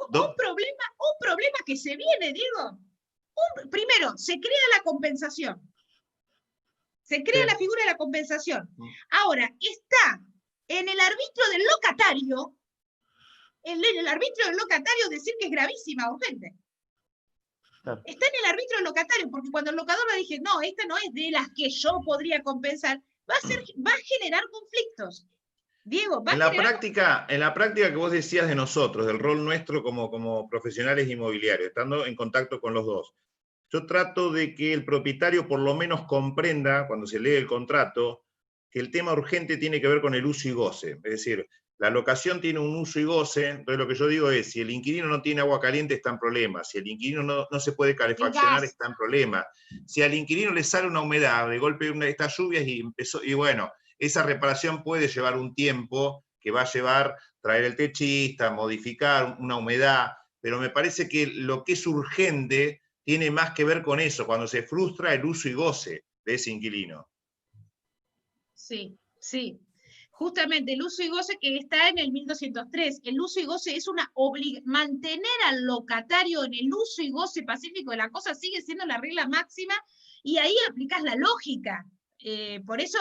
Un problema que se viene, Diego. Primero, se crea la compensación. Se crea la figura de la compensación. Ahora, está en el arbitrio del locatario, el arbitrio del locatario decir que es gravísima, urgente. Claro. Está en el arbitrio del locatario, porque cuando el locador le dije, no, esta no es de las que yo podría compensar, va a generar conflictos. Diego, en la práctica que vos decías de nosotros, del rol nuestro como profesionales inmobiliarios, estando en contacto con los dos, yo trato de que el propietario por lo menos comprenda, cuando se lee el contrato, que el tema urgente tiene que ver con el uso y goce. Es decir, la locación tiene un uso y goce, entonces lo que yo digo es, si el inquilino no tiene agua caliente, está en problema. Si el inquilino no se puede calefaccionar, está en problema. Si al inquilino le sale una humedad, de golpe estas lluvias y bueno, esa reparación puede llevar un tiempo que va a llevar traer el techista, modificar una humedad, pero me parece que lo que es urgente tiene más que ver con eso, cuando se frustra el uso y goce de ese inquilino. Sí, sí. Justamente el uso y goce que está en el 1203. El uso y goce es una obligación. Mantener al locatario en el uso y goce pacífico de la cosa sigue siendo la regla máxima, y ahí aplicás la lógica. Por eso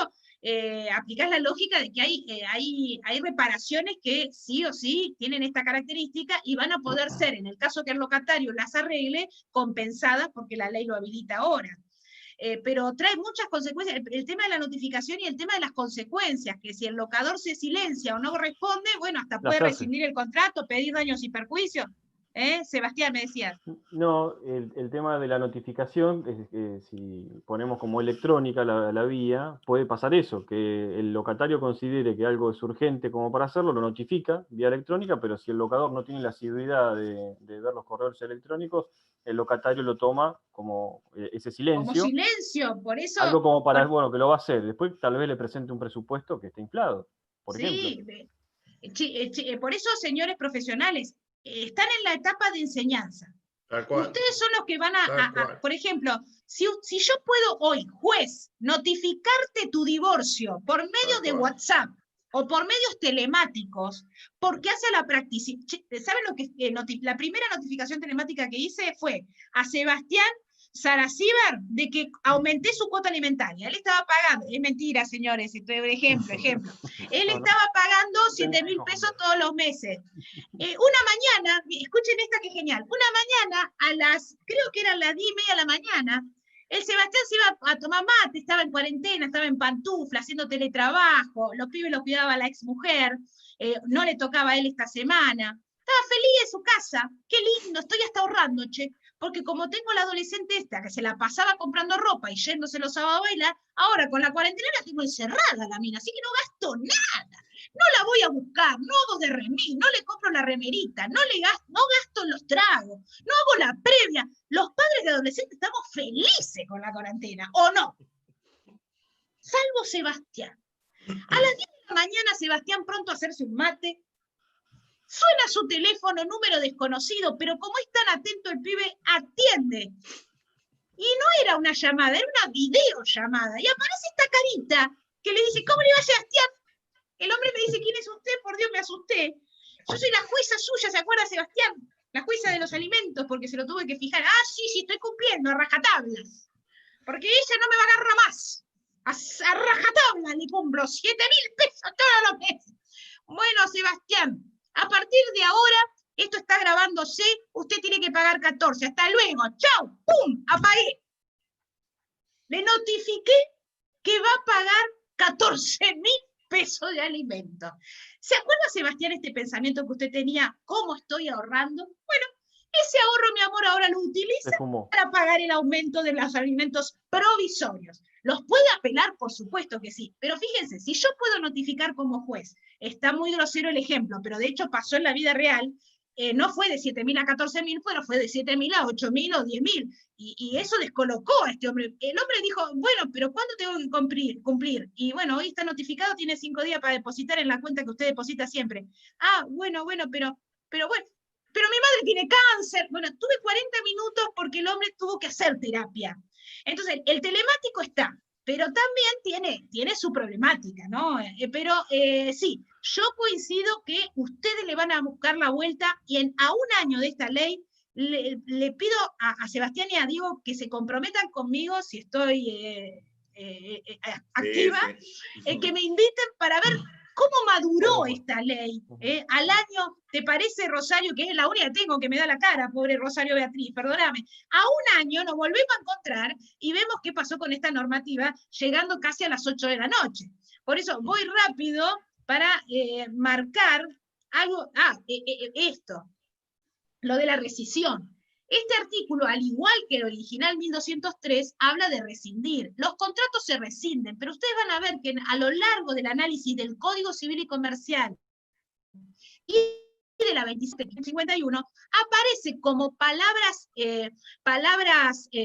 aplicás la lógica de que hay reparaciones que sí o sí tienen esta característica y van a poder ser, en el caso que el locatario las arregle, compensadas porque la ley lo habilita ahora. Pero trae muchas consecuencias, el tema de la notificación y el tema de las consecuencias, que si el locador se silencia o no responde, bueno, hasta puede rescindir el contrato, pedir daños y perjuicios. Sebastián, me decías. No, el tema de la notificación, si ponemos como electrónica la vía, puede pasar eso, que el locatario considere que algo es urgente como para hacerlo, lo notifica vía electrónica, pero si el locador no tiene la asiduidad de ver los correos electrónicos, el locatario lo toma como ese silencio. Como silencio, por eso... Algo como para, bueno, que lo va a hacer. Después tal vez le presente un presupuesto que esté inflado, por ejemplo. Por eso, señores profesionales, están en la etapa de enseñanza. Ustedes son los que van por ejemplo, si yo puedo hoy, juez, notificarte tu divorcio por medio de WhatsApp o por medios telemáticos, porque hace la practicidad. ¿Saben lo que la primera notificación telemática que hice fue a Sebastián Saracíbar de que aumenté su cuota alimentaria? Él estaba pagando, es mentira, señores, ejemplo, él estaba pagando 7.000 pesos todos los meses. Una mañana, escuchen esta que genial, una mañana creo que eran las 10:30 de la mañana, el Sebastián se iba a tomar mate, estaba en cuarentena, estaba en pantufla, haciendo teletrabajo, los pibes los cuidaba la exmujer, no le tocaba a él esta semana, estaba feliz en su casa, qué lindo, estoy hasta ahorrando, che, porque como tengo la adolescente esta que se la pasaba comprando ropa y yéndose los sábados a bailar, ahora con la cuarentena la tengo encerrada la mina, así que no gasto nada. No la voy a buscar, no hago de remis, no le compro la remerita, no gasto en los tragos, no hago la previa. Los padres de adolescentes estamos felices con la cuarentena, ¿o no? Salvo Sebastián. A las 10 de la mañana, Sebastián pronto a hacerse un mate, suena su teléfono, número desconocido, pero como es tan atento el pibe, atiende. Y no era una llamada, era una videollamada. Y aparece esta carita que le dice, ¿cómo le va, Sebastián? El hombre me dice, ¿quién es usted? Por Dios, me asusté. Yo soy la jueza suya, ¿se acuerda, Sebastián? La jueza de los alimentos, porque se lo tuve que fijar. Ah, sí, estoy cumpliendo, a rajatablas. Porque ella no me va a agarrar más. A rajatablas le cumplo 7.000 pesos todos los meses. Bueno, Sebastián, a partir de ahora, esto está grabándose, usted tiene que pagar 14. Hasta luego, chau, pum, apagué. Le notifiqué que va a pagar 14.000 pesos de alimento. ¿Se acuerda, Sebastián, este pensamiento que usted tenía? ¿Cómo estoy ahorrando? Bueno, ese ahorro, mi amor, ahora lo utiliza para pagar el aumento de los alimentos provisorios. ¿Los puede apelar? Por supuesto que sí. Pero fíjense, si yo puedo notificar como juez, está muy grosero el ejemplo, pero de hecho pasó en la vida real, no fue de 7.000 a 14.000, pero fue de 7.000 a 8.000 o 10.000. Y eso descolocó a este hombre. El hombre dijo, bueno, pero ¿cuándo tengo que cumplir? Y bueno, hoy está notificado, tiene 5 días para depositar en la cuenta que usted deposita siempre. Ah, bueno, pero bueno, pero mi madre tiene cáncer. Bueno, tuve 40 minutos porque el hombre tuvo que hacer terapia. Entonces, el telemático está, pero también tiene su problemática, ¿no? Pero sí, yo coincido que ustedes le van a buscar la vuelta y a un año de esta ley le pido a Sebastián y a Diego que se comprometan conmigo si estoy activa, sí. que me inviten para ver cómo maduró esta ley. Al año, ¿te parece, Rosario, que es la única que tengo que me da la cara, pobre Rosario Beatriz, perdóname? A un año nos volvemos a encontrar y vemos qué pasó con esta normativa, llegando casi a las 8 de la noche. Por eso voy rápido para marcar algo, esto, lo de la rescisión. Este artículo, al igual que el original 1203, habla de rescindir. Los contratos se rescinden, pero ustedes van a ver que a lo largo del análisis del Código Civil y Comercial y de la 2751, aparece como palabras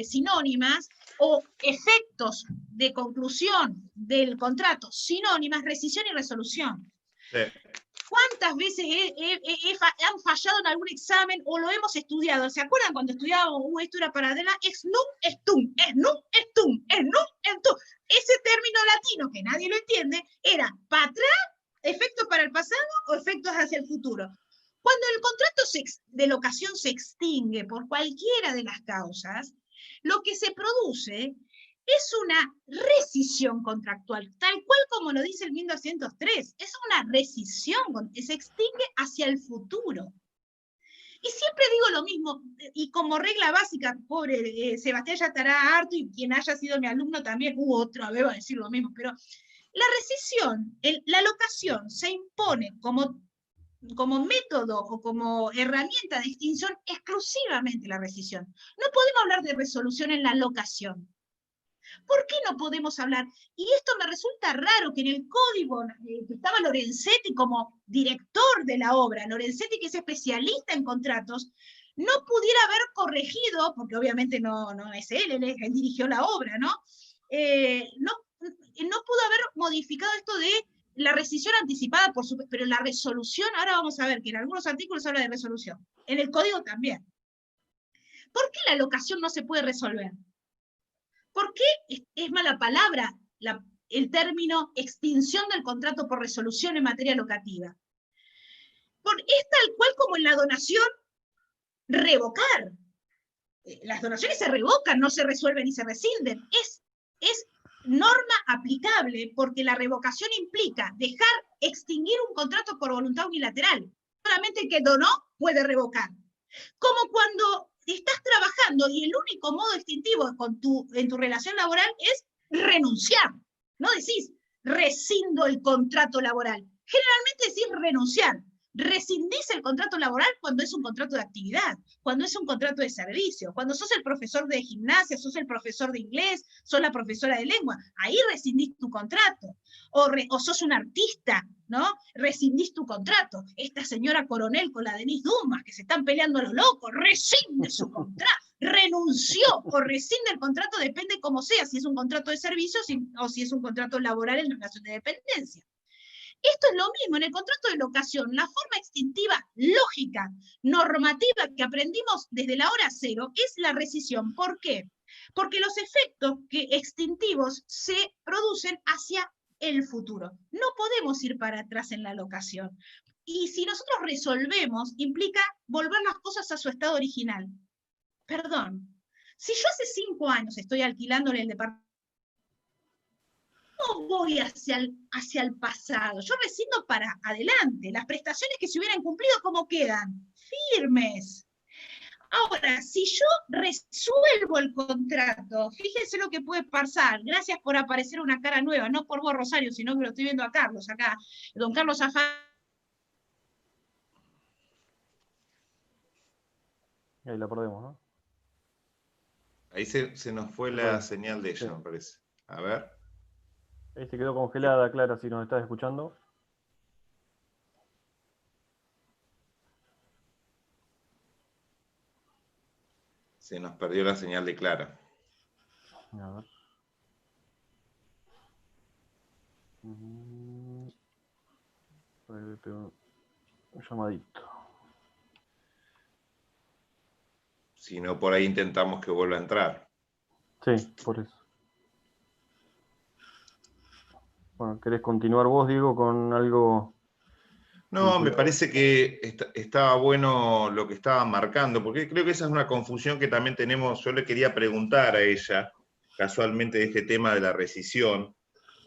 sinónimas o efectos de conclusión del contrato sinónimas, rescisión y resolución. Sí. ¿Cuántas veces han fallado en algún examen o lo hemos estudiado? ¿Se acuerdan cuando estudiábamos, esto era para adelante? Ex nunc est tum, ex nunc est tum, ex nunc est tum. Ese término latino que nadie lo entiende era para atrás, efectos para el pasado o efectos hacia el futuro. Cuando el contrato de locación se extingue por cualquiera de las causas, lo que se produce es una rescisión contractual, tal cual como lo dice el 1203, es una rescisión, se extingue hacia el futuro. Y siempre digo lo mismo, y como regla básica, pobre Sebastián ya estará harto, y quien haya sido mi alumno también, otra vez va a decir lo mismo, pero la rescisión, la locación se impone como método o como herramienta de extinción exclusivamente la rescisión. No podemos hablar de resolución en la locación. ¿Por qué no podemos hablar? Y esto me resulta raro que en el código que estaba Lorenzetti como director de la obra, Lorenzetti que es especialista en contratos, no pudiera haber corregido, porque obviamente no es él dirigió la obra, ¿no? No pudo haber modificado esto de la rescisión anticipada, por supuesto, pero la resolución, ahora vamos a ver que en algunos artículos habla de resolución, en el código también. ¿Por qué la locación no se puede resolver? ¿Por qué es mala palabra el término extinción del contrato por resolución en materia locativa? Es tal cual como en la donación, revocar. Las donaciones se revocan, no se resuelven ni se rescinden. Es norma aplicable porque la revocación implica dejar extinguir un contrato por voluntad unilateral. Solamente el que donó puede revocar. Como cuando estás trabajando y el único modo extintivo en tu relación laboral es renunciar. No decís rescindo el contrato laboral. Generalmente decís renunciar. Rescindís el contrato laboral cuando es un contrato de actividad, cuando es un contrato de servicio, cuando sos el profesor de gimnasia, sos el profesor de inglés, sos la profesora de lengua, ahí rescindís tu contrato. O sos un artista, ¿no? Rescindís tu contrato. Esta señora coronel con la Denise Dumas, que se están peleando a lo loco, rescinde su contrato, renunció o rescinde el contrato, depende cómo sea, si es un contrato de servicio o si es un contrato laboral en relación de dependencia. Esto es lo mismo en el contrato de locación. La forma extintiva lógica, normativa que aprendimos desde la hora cero es la rescisión. ¿Por qué? Porque los efectos extintivos se producen hacia el futuro. No podemos ir para atrás en la locación. Y si nosotros resolvemos, implica volver las cosas a su estado original. Perdón, si yo hace 5 años estoy alquilándole el departamento, no voy hacia el pasado, yo rescindo para adelante. Las prestaciones que se hubieran cumplido, ¿cómo quedan? Firmes. Ahora, si yo resuelvo el contrato, fíjense lo que puede pasar. Gracias por aparecer una cara nueva, no por vos, Rosario, sino que lo estoy viendo a Carlos acá. Don Carlos Afán. Ahí la perdemos, ¿no? Ahí se nos fue la señal de ella, me parece. A ver. Ahí se quedó congelada, Clara, si nos estás escuchando. Se nos perdió la señal de Clara. A ver. Por ahí le pego un llamadito. Si no, por ahí intentamos que vuelva a entrar. Sí, por eso. Bueno, ¿querés continuar vos, Diego, con algo? No, me parece que estaba bueno lo que estaba marcando, porque creo que esa es una confusión que también tenemos. Yo le quería preguntar a ella, casualmente, de este tema de la rescisión,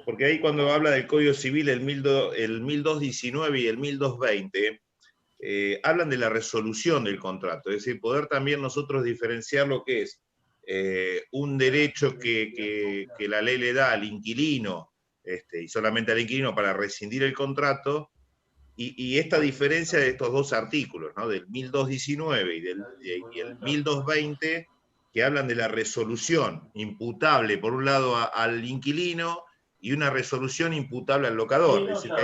porque ahí cuando habla del Código Civil, el 1219 y el 1220, hablan de la resolución del contrato, es decir, poder también nosotros diferenciar lo que es un derecho que la ley le da al inquilino, y solamente al inquilino para rescindir el contrato, y esta diferencia de estos dos artículos, ¿no? Del 1219 y el 1220, que hablan de la resolución imputable, por un lado, al inquilino, y una resolución imputable al locador. Es decir, que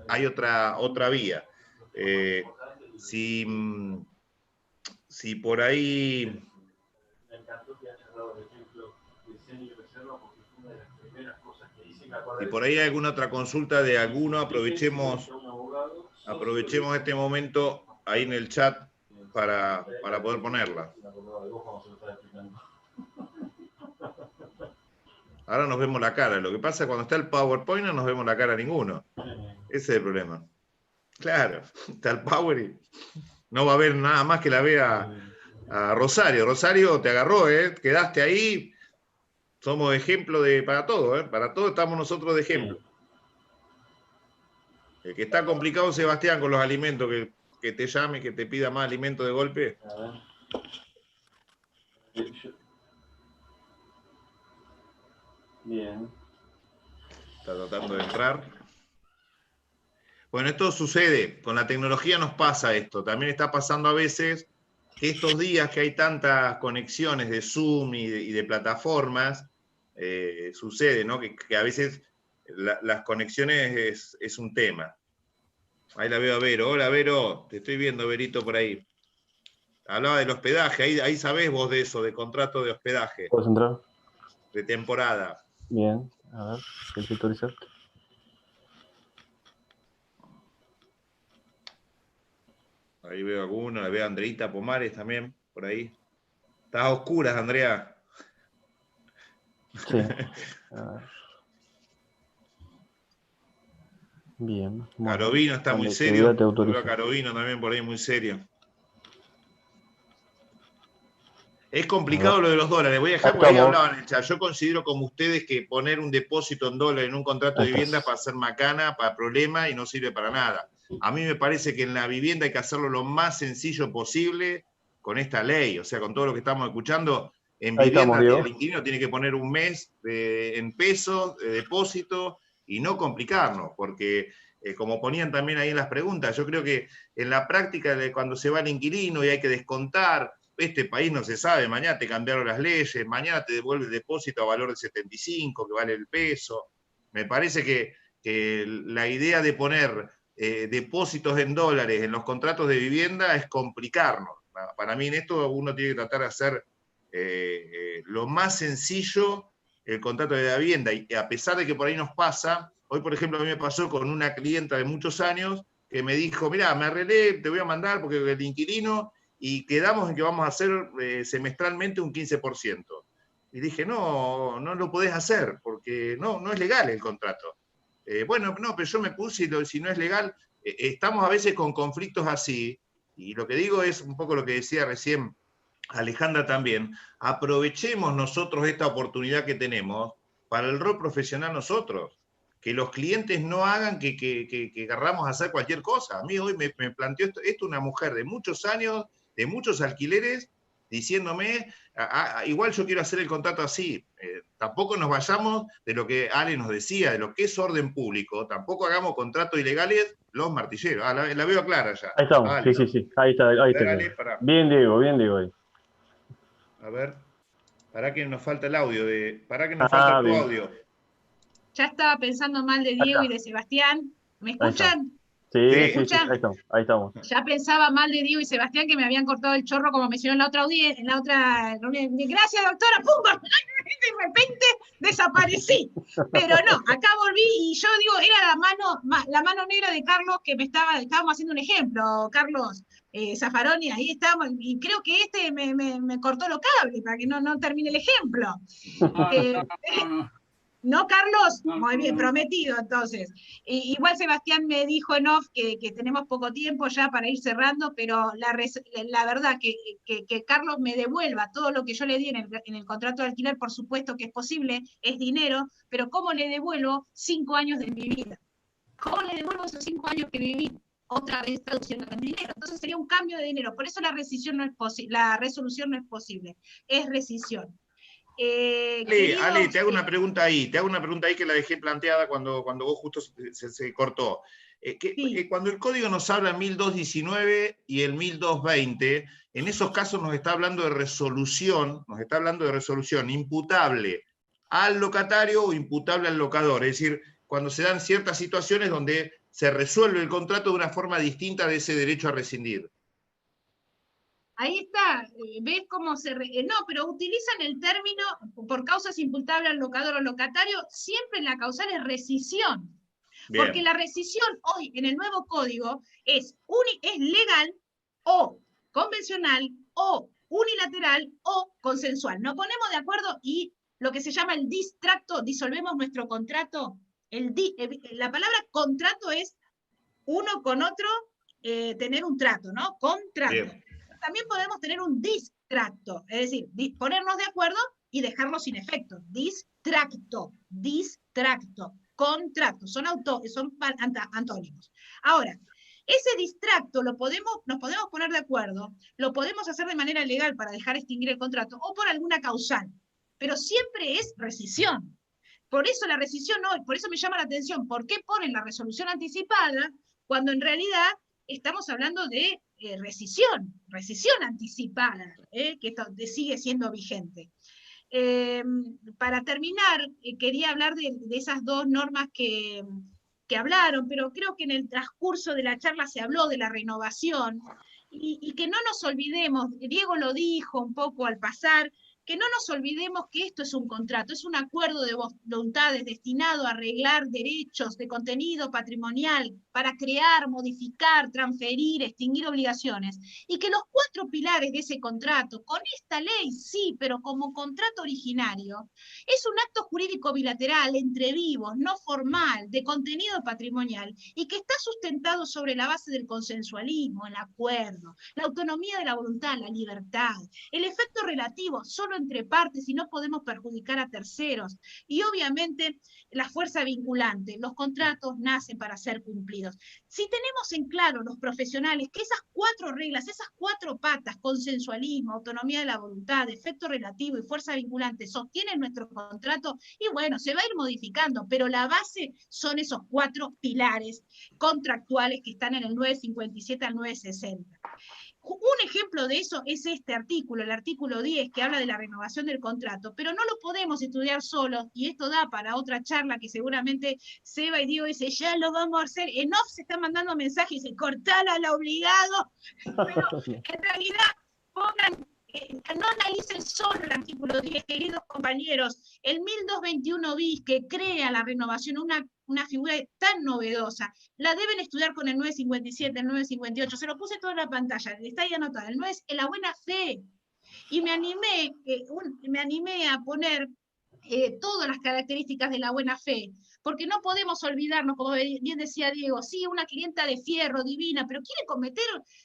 ahí hay otra vía. Si por ahí... Si por ahí hay alguna otra consulta de alguno, aprovechemos este momento ahí en el chat para poder ponerla. Ahora nos vemos la cara. Lo que pasa es que cuando está el PowerPoint no nos vemos la cara ninguno. Ese es el problema. Claro, está el Power y no va a haber nada más que la vea a Rosario. Rosario te agarró, quedaste ahí. Somos ejemplo para todo, para todo estamos nosotros de ejemplo. El que está complicado, Sebastián, con los alimentos, que te llame, que te pida más alimento de golpe. Bien. Está tratando de entrar. Bueno, esto sucede, con la tecnología nos pasa esto. También está pasando a veces que estos días que hay tantas conexiones de Zoom y de plataformas, sucede, ¿no? Que a veces las conexiones es un tema. Ahí la veo a Vero. Hola, Vero. Te estoy viendo, Verito, por ahí. Hablaba del hospedaje. Ahí sabés vos de eso, de contrato de hospedaje. ¿Puedes entrar? De temporada. Bien. A ver, ¿qué te autorizar? Ahí veo alguno. La veo a Andreita Pomares también, por ahí. Estás a oscuras, Andrea. Sí. A ver. Bien. Bueno, Carovino está muy serio. Te autorizo. Veo a Carovino también por ahí muy serio. Es complicado lo de los dólares. Voy a dejar porque ahí hablaban en el chat. Yo considero como ustedes que poner un depósito en dólares en un contrato de vivienda para hacer macana, para problema y no sirve para nada. A mí me parece que en la vivienda hay que hacerlo lo más sencillo posible con esta ley. O sea, con todo lo que estamos escuchando, en vivienda el inquilino tiene que poner un mes en pesos de depósito y no complicarnos, porque como ponían también ahí en las preguntas, yo creo que en la práctica cuando se va el inquilino y hay que descontar, este país no se sabe, mañana te cambiaron las leyes, mañana te devuelve el depósito a valor de 75, que vale el peso. Me parece que la idea de poner depósitos en dólares en los contratos de vivienda es complicarnos. Para mí en esto uno tiene que tratar de hacer lo más sencillo el contrato de la vivienda, y a pesar de que por ahí nos pasa, hoy por ejemplo a mí me pasó con una clienta de muchos años que me dijo, mira, me arreglé, te voy a mandar porque el inquilino, y quedamos en que vamos a hacer semestralmente un 15%. Y dije, no lo podés hacer, porque no es legal el contrato. Bueno, no, pero yo me puse, y si no es legal, estamos a veces con conflictos así, y lo que digo es un poco lo que decía recién Alejandra también, aprovechemos nosotros esta oportunidad que tenemos para el rol profesional nosotros, que los clientes no hagan que agarramos a hacer cualquier cosa. A mí hoy me planteó esto una mujer de muchos años, de muchos alquileres, diciéndome, igual yo quiero hacer el contrato así. Tampoco nos vayamos de lo que Ale nos decía, de lo que es orden público, tampoco hagamos contratos ilegales los martilleros. La veo clara ya. Ahí estamos, sí, ahí está. Bien, Diego, ahí. A ver. Pará que nos falta el audio, pará que nos falta tu Bien. audio. Ya estaba pensando mal de Diego y de Sebastián. ¿Me Ahí está. escuchan? Sí, ¿Me sí, sí, escuchan? ahí estamos. Ya pensaba mal de Diego y Sebastián que me habían cortado el chorro como mencionó en la otra audiencia, en la otra reunión. Gracias, doctora, ¡pum! De repente desaparecí. Pero no, acá volví y yo digo, era la mano negra de Carlos que estábamos haciendo un ejemplo, Carlos Zaffaroni, ahí estábamos, y creo que me cortó los cables para que no termine el ejemplo. ¿No, Carlos? Muy bien, prometido, entonces. Igual Sebastián me dijo en off que tenemos poco tiempo ya para ir cerrando, pero la verdad que Carlos me devuelva todo lo que yo le di en el contrato de alquiler, por supuesto que es posible, es dinero, pero ¿cómo le devuelvo 5 años de mi vida? ¿Cómo le devuelvo esos 5 años que viví? Otra vez traduciendo en dinero. Entonces sería un cambio de dinero. Por eso la resolución no es posible, es rescisión. Ale, te hago una pregunta ahí, que la dejé planteada cuando vos justo se cortó. Sí. Cuando el código nos habla 1219 y el 1220, en esos casos nos está hablando de resolución imputable al locatario o imputable al locador, es decir, cuando se dan ciertas situaciones donde se resuelve el contrato de una forma distinta de ese derecho a rescindir. Ahí está, ¿ves cómo no, pero utilizan el término por causas imputables al locador o locatario, siempre la causal es rescisión. Bien. Porque la rescisión hoy en el nuevo código es legal o convencional o unilateral o consensual. Nos ponemos de acuerdo y lo que se llama el distracto, disolvemos nuestro contrato. La palabra contrato es uno con otro tener un trato, ¿no? Contrato. Bien. También podemos tener un distracto, es decir, ponernos de acuerdo y dejarlo sin efecto. Distracto, contrato, son antónimos. Ahora, ese distracto nos podemos poner de acuerdo, lo podemos hacer de manera legal para dejar extinguir el contrato o por alguna causal, pero siempre es rescisión. Por eso la rescisión no, por eso me llama la atención, ¿por qué ponen la resolución anticipada cuando en realidad estamos hablando de rescisión anticipada, que esto sigue siendo vigente? Para terminar, quería hablar de esas dos normas que hablaron, pero creo que en el transcurso de la charla se habló de la renovación, y que no nos olvidemos, Diego lo dijo un poco al pasar, que no nos olvidemos que esto es un contrato, es un acuerdo de voluntades destinado a arreglar derechos de contenido patrimonial para crear, modificar, transferir, extinguir obligaciones, y que los 4 pilares de ese contrato, con esta ley sí, pero como contrato originario, es un acto jurídico bilateral entre vivos, no formal, de contenido patrimonial, y que está sustentado sobre la base del consensualismo, el acuerdo, la autonomía de la voluntad, la libertad, el efecto relativo, solo entre partes y no podemos perjudicar a terceros, y obviamente la fuerza vinculante. Los contratos nacen para ser cumplidos. Si tenemos en claro los profesionales que esas 4 reglas, esas 4 patas, consensualismo, autonomía de la voluntad, efecto relativo y fuerza vinculante, sostienen nuestro contrato, y bueno, se va a ir modificando, pero la base son esos 4 pilares contractuales que están en el 957 al 960. Un ejemplo de eso es este artículo, el artículo 10, que habla de la renovación del contrato, pero no lo podemos estudiar solos, y esto da para otra charla que seguramente Seba y Diego dice, ya lo vamos a hacer, en off se están mandando mensajes y dice, cortala al obligado, pero en realidad pongan, no analicen solo el artículo 10, queridos compañeros, el 1221 bis que crea la renovación, una figura tan novedosa, la deben estudiar con el 957, el 958, se lo puse toda en la pantalla, está ahí anotada, el 9 es la buena fe, y me animé a poner todas las características de la buena fe, porque no podemos olvidarnos, como bien decía Diego, sí, una clienta de fierro, divina, pero quiere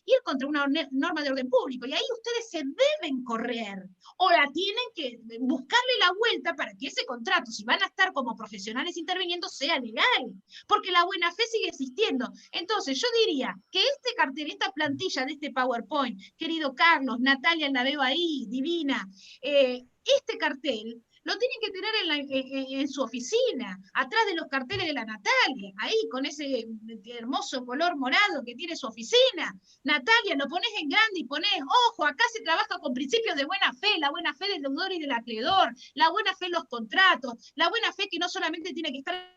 ir contra una norma de orden público, y ahí ustedes se deben correr, o la tienen que buscarle la vuelta para que ese contrato, si van a estar como profesionales interviniendo, sea legal, porque la buena fe sigue existiendo. Entonces yo diría que este cartel, esta plantilla de este PowerPoint, querido Carlos, Natalia la veo ahí, divina, este cartel lo tienen que tener en su oficina, atrás de los carteles de la Natalia, ahí con ese hermoso color morado que tiene su oficina. Natalia, lo pones en grande y pones, ojo, acá se trabaja con principios de buena fe, la buena fe del deudor y del acreedor, la buena fe en los contratos, la buena fe que no solamente tiene que estar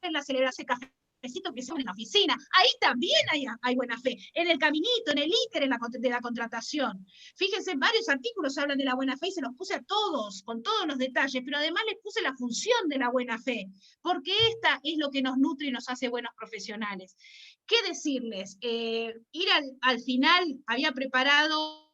en la celebración de cafecito que se en la oficina, ahí también hay buena fe, en el caminito, en el íter de la contratación. Fíjense, varios artículos hablan de la buena fe y se los puse a todos, con todos los detalles, pero además les puse la función de la buena fe, porque esta es lo que nos nutre y nos hace buenos profesionales. ¿Qué decirles? Ir al final, había preparado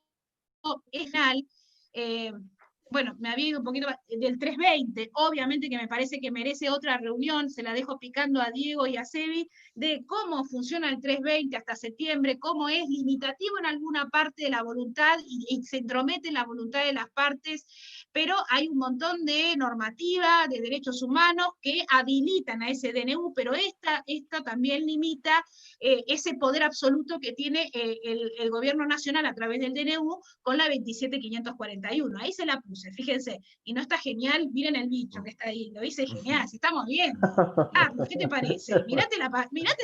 bueno, me había ido un poquito del 320, obviamente que me parece que merece otra reunión, se la dejo picando a Diego y a Sebi, de cómo funciona el 320 hasta septiembre, cómo es limitativo en alguna parte de la voluntad y se entromete en la voluntad de las partes, pero hay un montón de normativa, de derechos humanos que habilitan a ese DNU, pero esta también limita ese poder absoluto que tiene el gobierno nacional a través del DNU con la 27541. Ahí se la puse, fíjense, y no está genial, miren el bicho que está ahí, lo hice genial, si estamos viendo. Carlos, ¿qué te parece? Mirate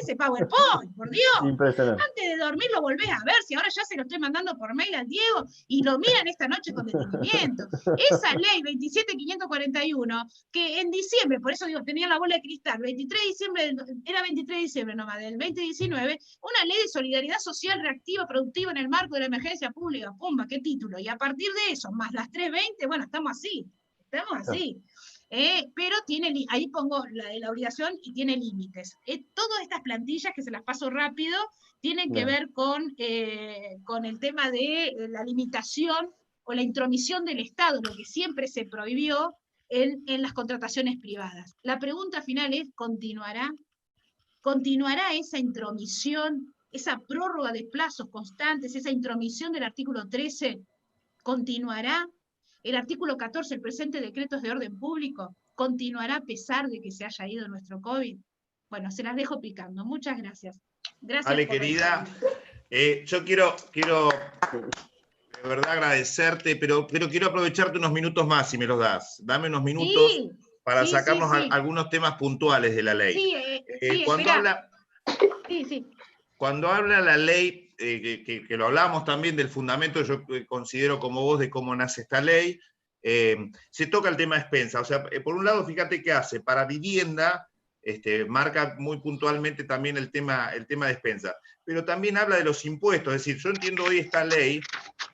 ese PowerPoint, por Dios. Impresionante. Antes de dormir lo volvés a ver, si ahora ya se lo estoy mandando por mail al Diego, y lo miran esta noche con detenimiento. Esa ley 27541, que en diciembre, por eso digo, tenía la bola de cristal, 23 de diciembre, era 23 de diciembre nomás, del 2019, una ley de solidaridad social reactiva, productiva en el marco de la emergencia pública, pumba, qué título, y a partir de eso, más las 320, bueno, estamos así. Pero ahí pongo la obligación y tiene límites. Todas estas plantillas, que se las paso rápido, tienen que ver con el tema de la limitación o la intromisión del Estado, lo que siempre se prohibió en las contrataciones privadas. La pregunta final es, ¿continuará? ¿Continuará esa intromisión, esa prórroga de plazos constantes, esa intromisión del artículo 13? ¿Continuará? El artículo 14, el presente decreto es de orden público, ¿continuará a pesar de que se haya ido nuestro COVID? Bueno, se las dejo picando. Muchas gracias. Gracias. Ale, querida, yo quiero de verdad agradecerte, pero quiero aprovecharte unos minutos más, si me los das. Dame unos minutos para sacarnos algunos temas puntuales de la ley. Cuando habla la ley, que lo hablamos también del fundamento, yo considero como vos de cómo nace esta ley, se toca el tema de expensa. O sea, por un lado, fíjate qué hace. Para vivienda, marca muy puntualmente también el tema de expensa. Pero también habla de los impuestos. Es decir, yo entiendo hoy esta ley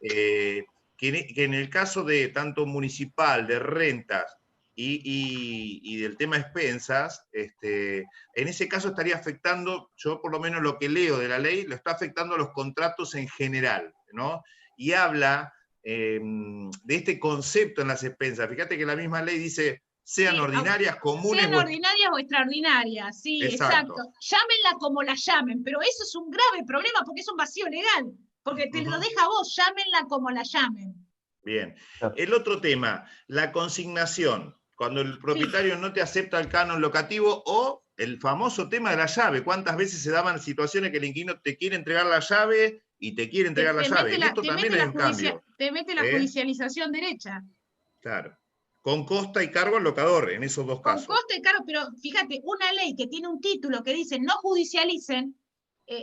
que en el caso de tanto municipal, de rentas, y del tema de expensas, en ese caso estaría afectando, yo por lo menos lo que leo de la ley, lo está afectando a los contratos en general, ¿no? Y habla de este concepto en las expensas. Fíjate que la misma ley dice, sean ordinarias, comunes... Sean ordinarias o extraordinarias, sí, exacto. Llámenla como la llamen, pero eso es un grave problema porque es un vacío legal, porque te lo deja a vos, llámenla como la llamen. Bien. El otro tema, la consignación. Cuando el propietario no te acepta el canon locativo, o el famoso tema de la llave. ¿Cuántas veces se daban situaciones que el inquilino te quiere entregar la llave y te quiere entregar la llave? Y esto también es un cambio. Te mete la judicialización derecha. Claro. Con costa y cargo al locador, en esos dos casos. Con costa y cargo, pero fíjate, una ley que tiene un título que dice no judicialicen,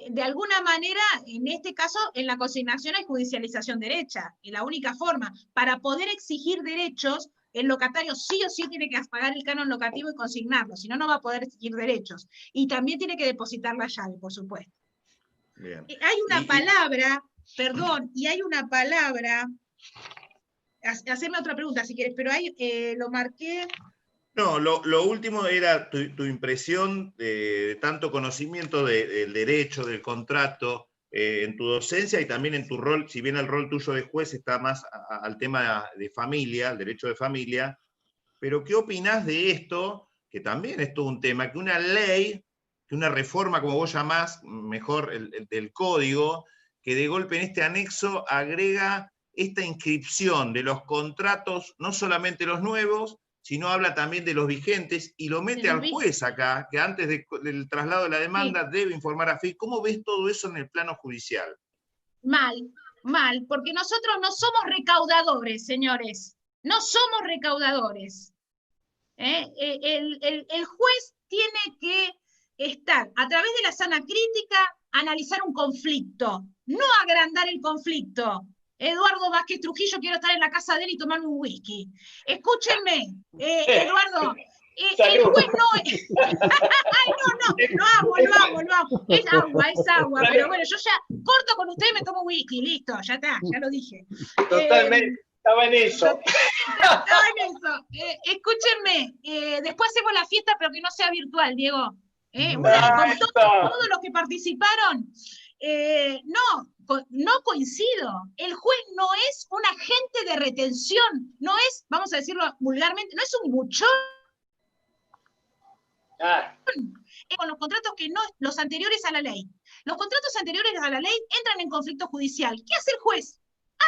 de alguna manera, en este caso, en la consignación hay judicialización derecha. Y la única forma, para poder exigir derechos, el locatario sí o sí tiene que pagar el canon locativo y consignarlo, si no, no va a poder exigir derechos. Y también tiene que depositar la llave, por supuesto. Bien. Hay una palabra, perdón, y hay una palabra, hacerme otra pregunta si quieres, pero ahí lo marqué. No, lo último era tu impresión de tanto conocimiento del derecho, del contrato, en tu docencia y también en tu rol, si bien el rol tuyo de juez está más al tema de familia, el derecho de familia, pero ¿qué opinás de esto? Que también es todo un tema, que una ley, que una reforma, como vos llamás, mejor el del código, que de golpe en este anexo agrega esta inscripción de los contratos, no solamente los nuevos, sino habla también de los vigentes, y lo mete al juez acá, que antes del traslado de la demanda debe informar a FIC. ¿Cómo ves todo eso en el plano judicial? Mal, porque nosotros no somos recaudadores, señores. no somos recaudadores. El juez tiene que estar, a través de la sana crítica, analizar un conflicto, no agrandar el conflicto. Eduardo Vázquez Trujillo, quiero estar en la casa de él y tomarme un whisky. Escúchenme, Eduardo, el juez no es... Ay, no, lo amo. Es agua, pero bueno, yo ya corto con usted y me tomo whisky, listo, ya está, ya lo dije. Totalmente, estaba en eso. Estaba en eso. Escúchenme, después hacemos la fiesta, pero que no sea virtual, Diego. Con todos los que participaron, no coincido. El juez no es un agente de retención, no es, vamos a decirlo vulgarmente, no es un buchón. Con los contratos que no, los anteriores a la ley. Los contratos anteriores a la ley entran en conflicto judicial. ¿Qué hace el juez?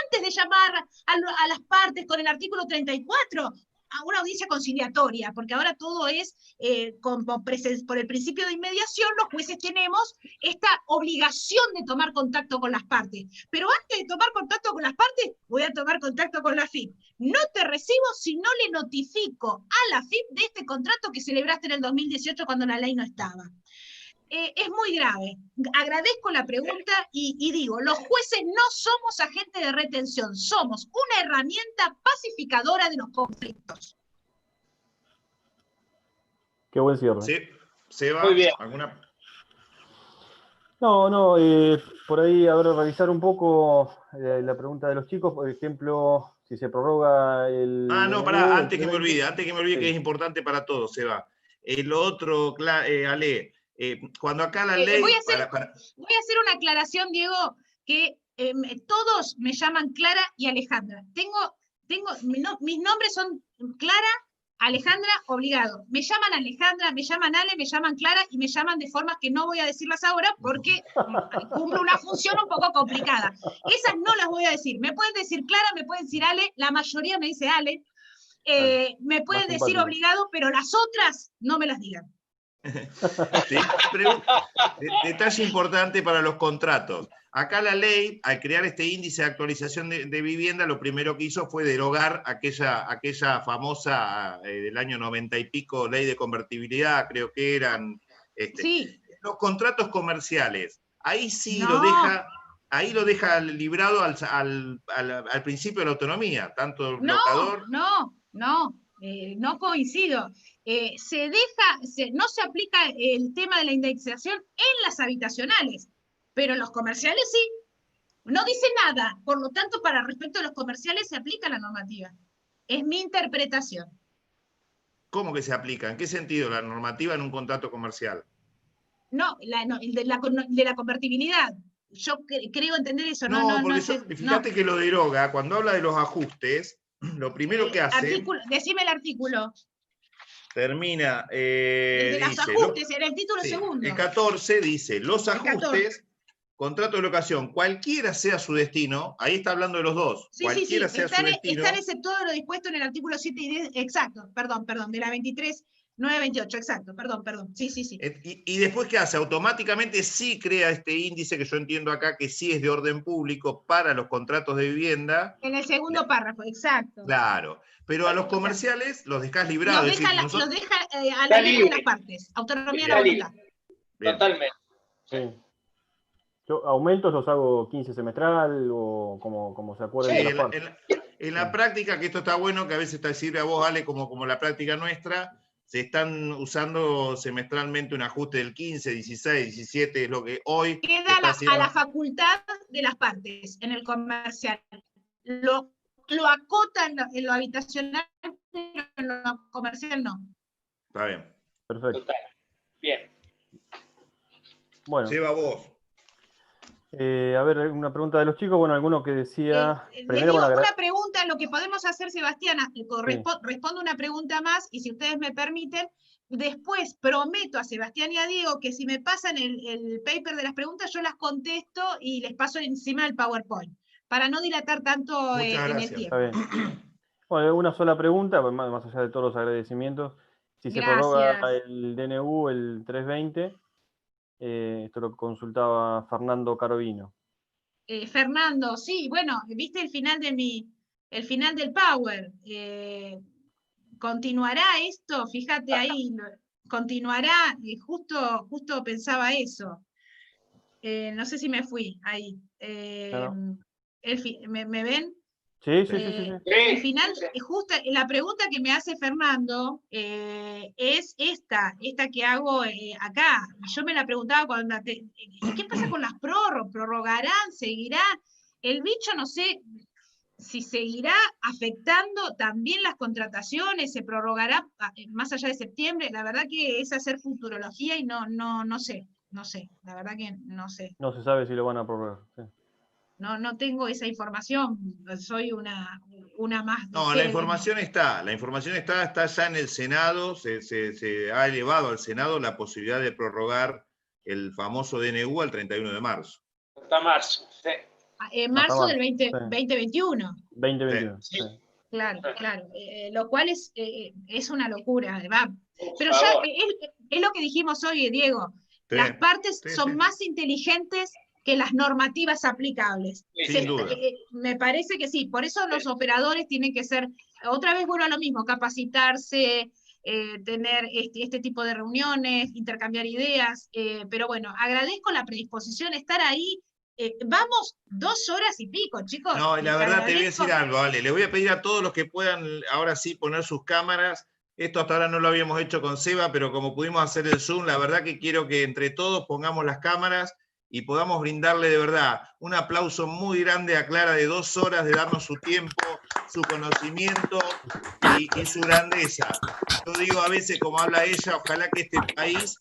Antes de llamar a las partes con el artículo 34, a una audiencia conciliatoria, porque ahora todo es, por el principio de inmediación, los jueces tenemos esta obligación de tomar contacto con las partes. Pero antes de tomar contacto con las partes, voy a tomar contacto con la AFIP. No te recibo si no le notifico a la AFIP de este contrato que celebraste en el 2018 cuando la ley no estaba. Es muy grave. Agradezco la pregunta y digo, los jueces no somos agentes de retención, somos una herramienta pacificadora de los conflictos. Qué buen cierre. Sí, Seba, Muy bien. ¿alguna? No, por ahí habrá revisar un poco la pregunta de los chicos, por ejemplo, si se prorroga el... No, pará, antes que me olvide, sí. que es importante para todos, Seba. Lo otro, Ale, cuando acá la ley... Voy a hacer una aclaración, Diego, que todos me llaman Clara y Alejandra. Mis nombres son Clara, Alejandra, obligado. Me llaman Alejandra, me llaman Ale, me llaman Clara y me llaman de formas que no voy a decirlas ahora porque cumplo una función un poco complicada. Esas no las voy a decir. Me pueden decir Clara, me pueden decir Ale, la mayoría me dice Ale. Me pueden decir obligado, pero las otras no me las digan. Detalle importante para los contratos. Acá la ley, al crear este índice de actualización de vivienda, lo primero que hizo fue derogar aquella famosa del año 90 y pico ley de convertibilidad, creo que eran sí. Los contratos comerciales. Ahí sí No. lo deja librado al principio de la autonomía, tanto el locador. No coincido. No se aplica el tema de la indexación en las habitacionales, pero en los comerciales sí. No dice nada, por lo tanto, para respecto a los comerciales se aplica la normativa. Es mi interpretación. ¿Cómo que se aplica? ¿En qué sentido la normativa en un contrato comercial? De la convertibilidad. Yo creo entender eso. Fíjate que lo deroga, cuando habla de los ajustes, lo primero que hace... Decime el artículo. Termina... de los ajustes, en el título segundo. El 14 dice, los ajustes, contrato de locación, cualquiera sea su destino, ahí está hablando de los dos, cualquiera sea su destino. Están exceptuado lo dispuesto en el artículo 7 y 10, exacto, perdón, de la 23.928, exacto, perdón, sí. Y después, ¿qué hace? Automáticamente sí crea este índice que yo entiendo acá que sí es de orden público para los contratos de vivienda. En el segundo párrafo, exacto. Claro, pero a los comerciales los dejás librados. Los deja a la ley de las partes, autonomía de la voluntad. Totalmente. Sí. Yo aumentos los hago 15 semestral o como se acuerden de las partes. En la práctica, que esto está bueno, que a veces te sirve a vos, Ale, como la práctica nuestra, se están usando semestralmente un ajuste del 15, 16, 17, es lo que hoy... Queda a la facultad de las partes en el comercial. Lo acotan en lo habitacional, pero en lo comercial no. Está bien. Perfecto. Total. Bien. Bueno. Lleva vos. A ver, una pregunta de los chicos. Bueno, alguno que decía... una pregunta, lo que podemos hacer, Sebastián, respondo una pregunta más, y si ustedes me permiten, después prometo a Sebastián y a Diego que si me pasan el paper de las preguntas, yo las contesto y les paso encima el PowerPoint, para no dilatar tanto en el tiempo. Está bien. Bueno, una sola pregunta, más allá de todos los agradecimientos. Si se prorroga el DNU, el 320, esto lo consultaba Fernando Carovino. Fernando, sí, bueno, viste el final de mi el final del Power. ¿Continuará esto? Fíjate ahí, continuará, justo pensaba eso. No sé si me fui ahí. Claro. ¿Me ven? Sí. El final, justo la pregunta que me hace Fernando es esta que hago acá. Y yo me la preguntaba cuando... ¿Y qué pasa con las prórrogas? ¿Prorrogarán? ¿Seguirán? El bicho, no sé si seguirá afectando también las contrataciones, se prorrogará más allá de septiembre. La verdad que es hacer futurología y no sé, la verdad que no sé. No se sabe si lo van a prorrogar. Sí. No tengo esa información, soy una más. No, la información está ya en el Senado, se ha elevado al Senado la posibilidad de prorrogar el famoso DNU al 31 de marzo. Hasta marzo, sí. En marzo del 2021. 2021. Sí. Claro. Lo cual es una locura, ¿verdad? Pero ya es lo que dijimos hoy, Diego. Sí. Las partes son más inteligentes que las normativas aplicables. Sin duda. Me parece que sí, por eso los operadores tienen que ser, otra vez vuelvo a lo mismo, capacitarse, tener este tipo de reuniones, intercambiar ideas, pero bueno, agradezco la predisposición, estar ahí. Vamos 2 horas y pico, chicos. No, la verdad te voy a decir algo, Ale. Le voy a pedir a todos los que puedan ahora sí poner sus cámaras. Esto hasta ahora no lo habíamos hecho con Seba, pero como pudimos hacer el Zoom, la verdad que quiero que entre todos pongamos las cámaras y podamos brindarle de verdad un aplauso muy grande a Clara de 2 horas de darnos su tiempo, su conocimiento y su grandeza. Yo digo a veces, como habla ella, ojalá que este país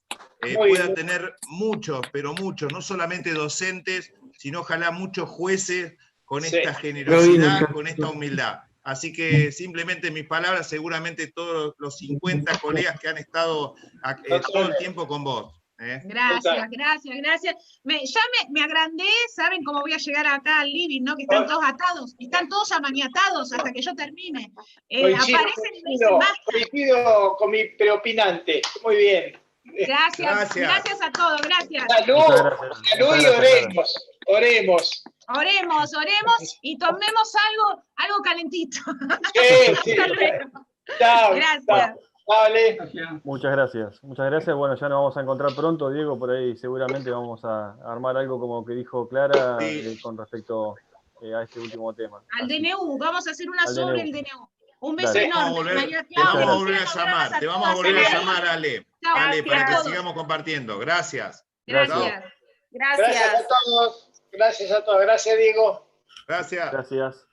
pueda tener muchos, pero muchos, no solamente docentes, sino ojalá muchos jueces con esta generosidad, con esta humildad. Así que simplemente mis palabras, seguramente todos los 50 colegas que han estado todo el tiempo con vos. Gracias. Me agrandé, ¿saben cómo voy a llegar acá al living, no? Que están todos atados, están todos amaniatados hasta que yo termine. Aparecen y me dicen basta. Coincido con mi preopinante, muy bien. Gracias a todos, gracias. Salud y oremos. Oremos y tomemos algo calentito. Sí. Gracias. Vale. Muchas gracias. Bueno, ya nos vamos a encontrar pronto, Diego, por ahí seguramente vamos a armar algo como que dijo Clara con respecto a este último tema. Al DNU, vamos a hacer una sobre el DNU. Un beso Dale. enorme. Te vamos a volver a llamar, Ale. Ale, para que sigamos compartiendo. Gracias. Gracias a todos. Gracias a todos. Gracias, Diego. Gracias.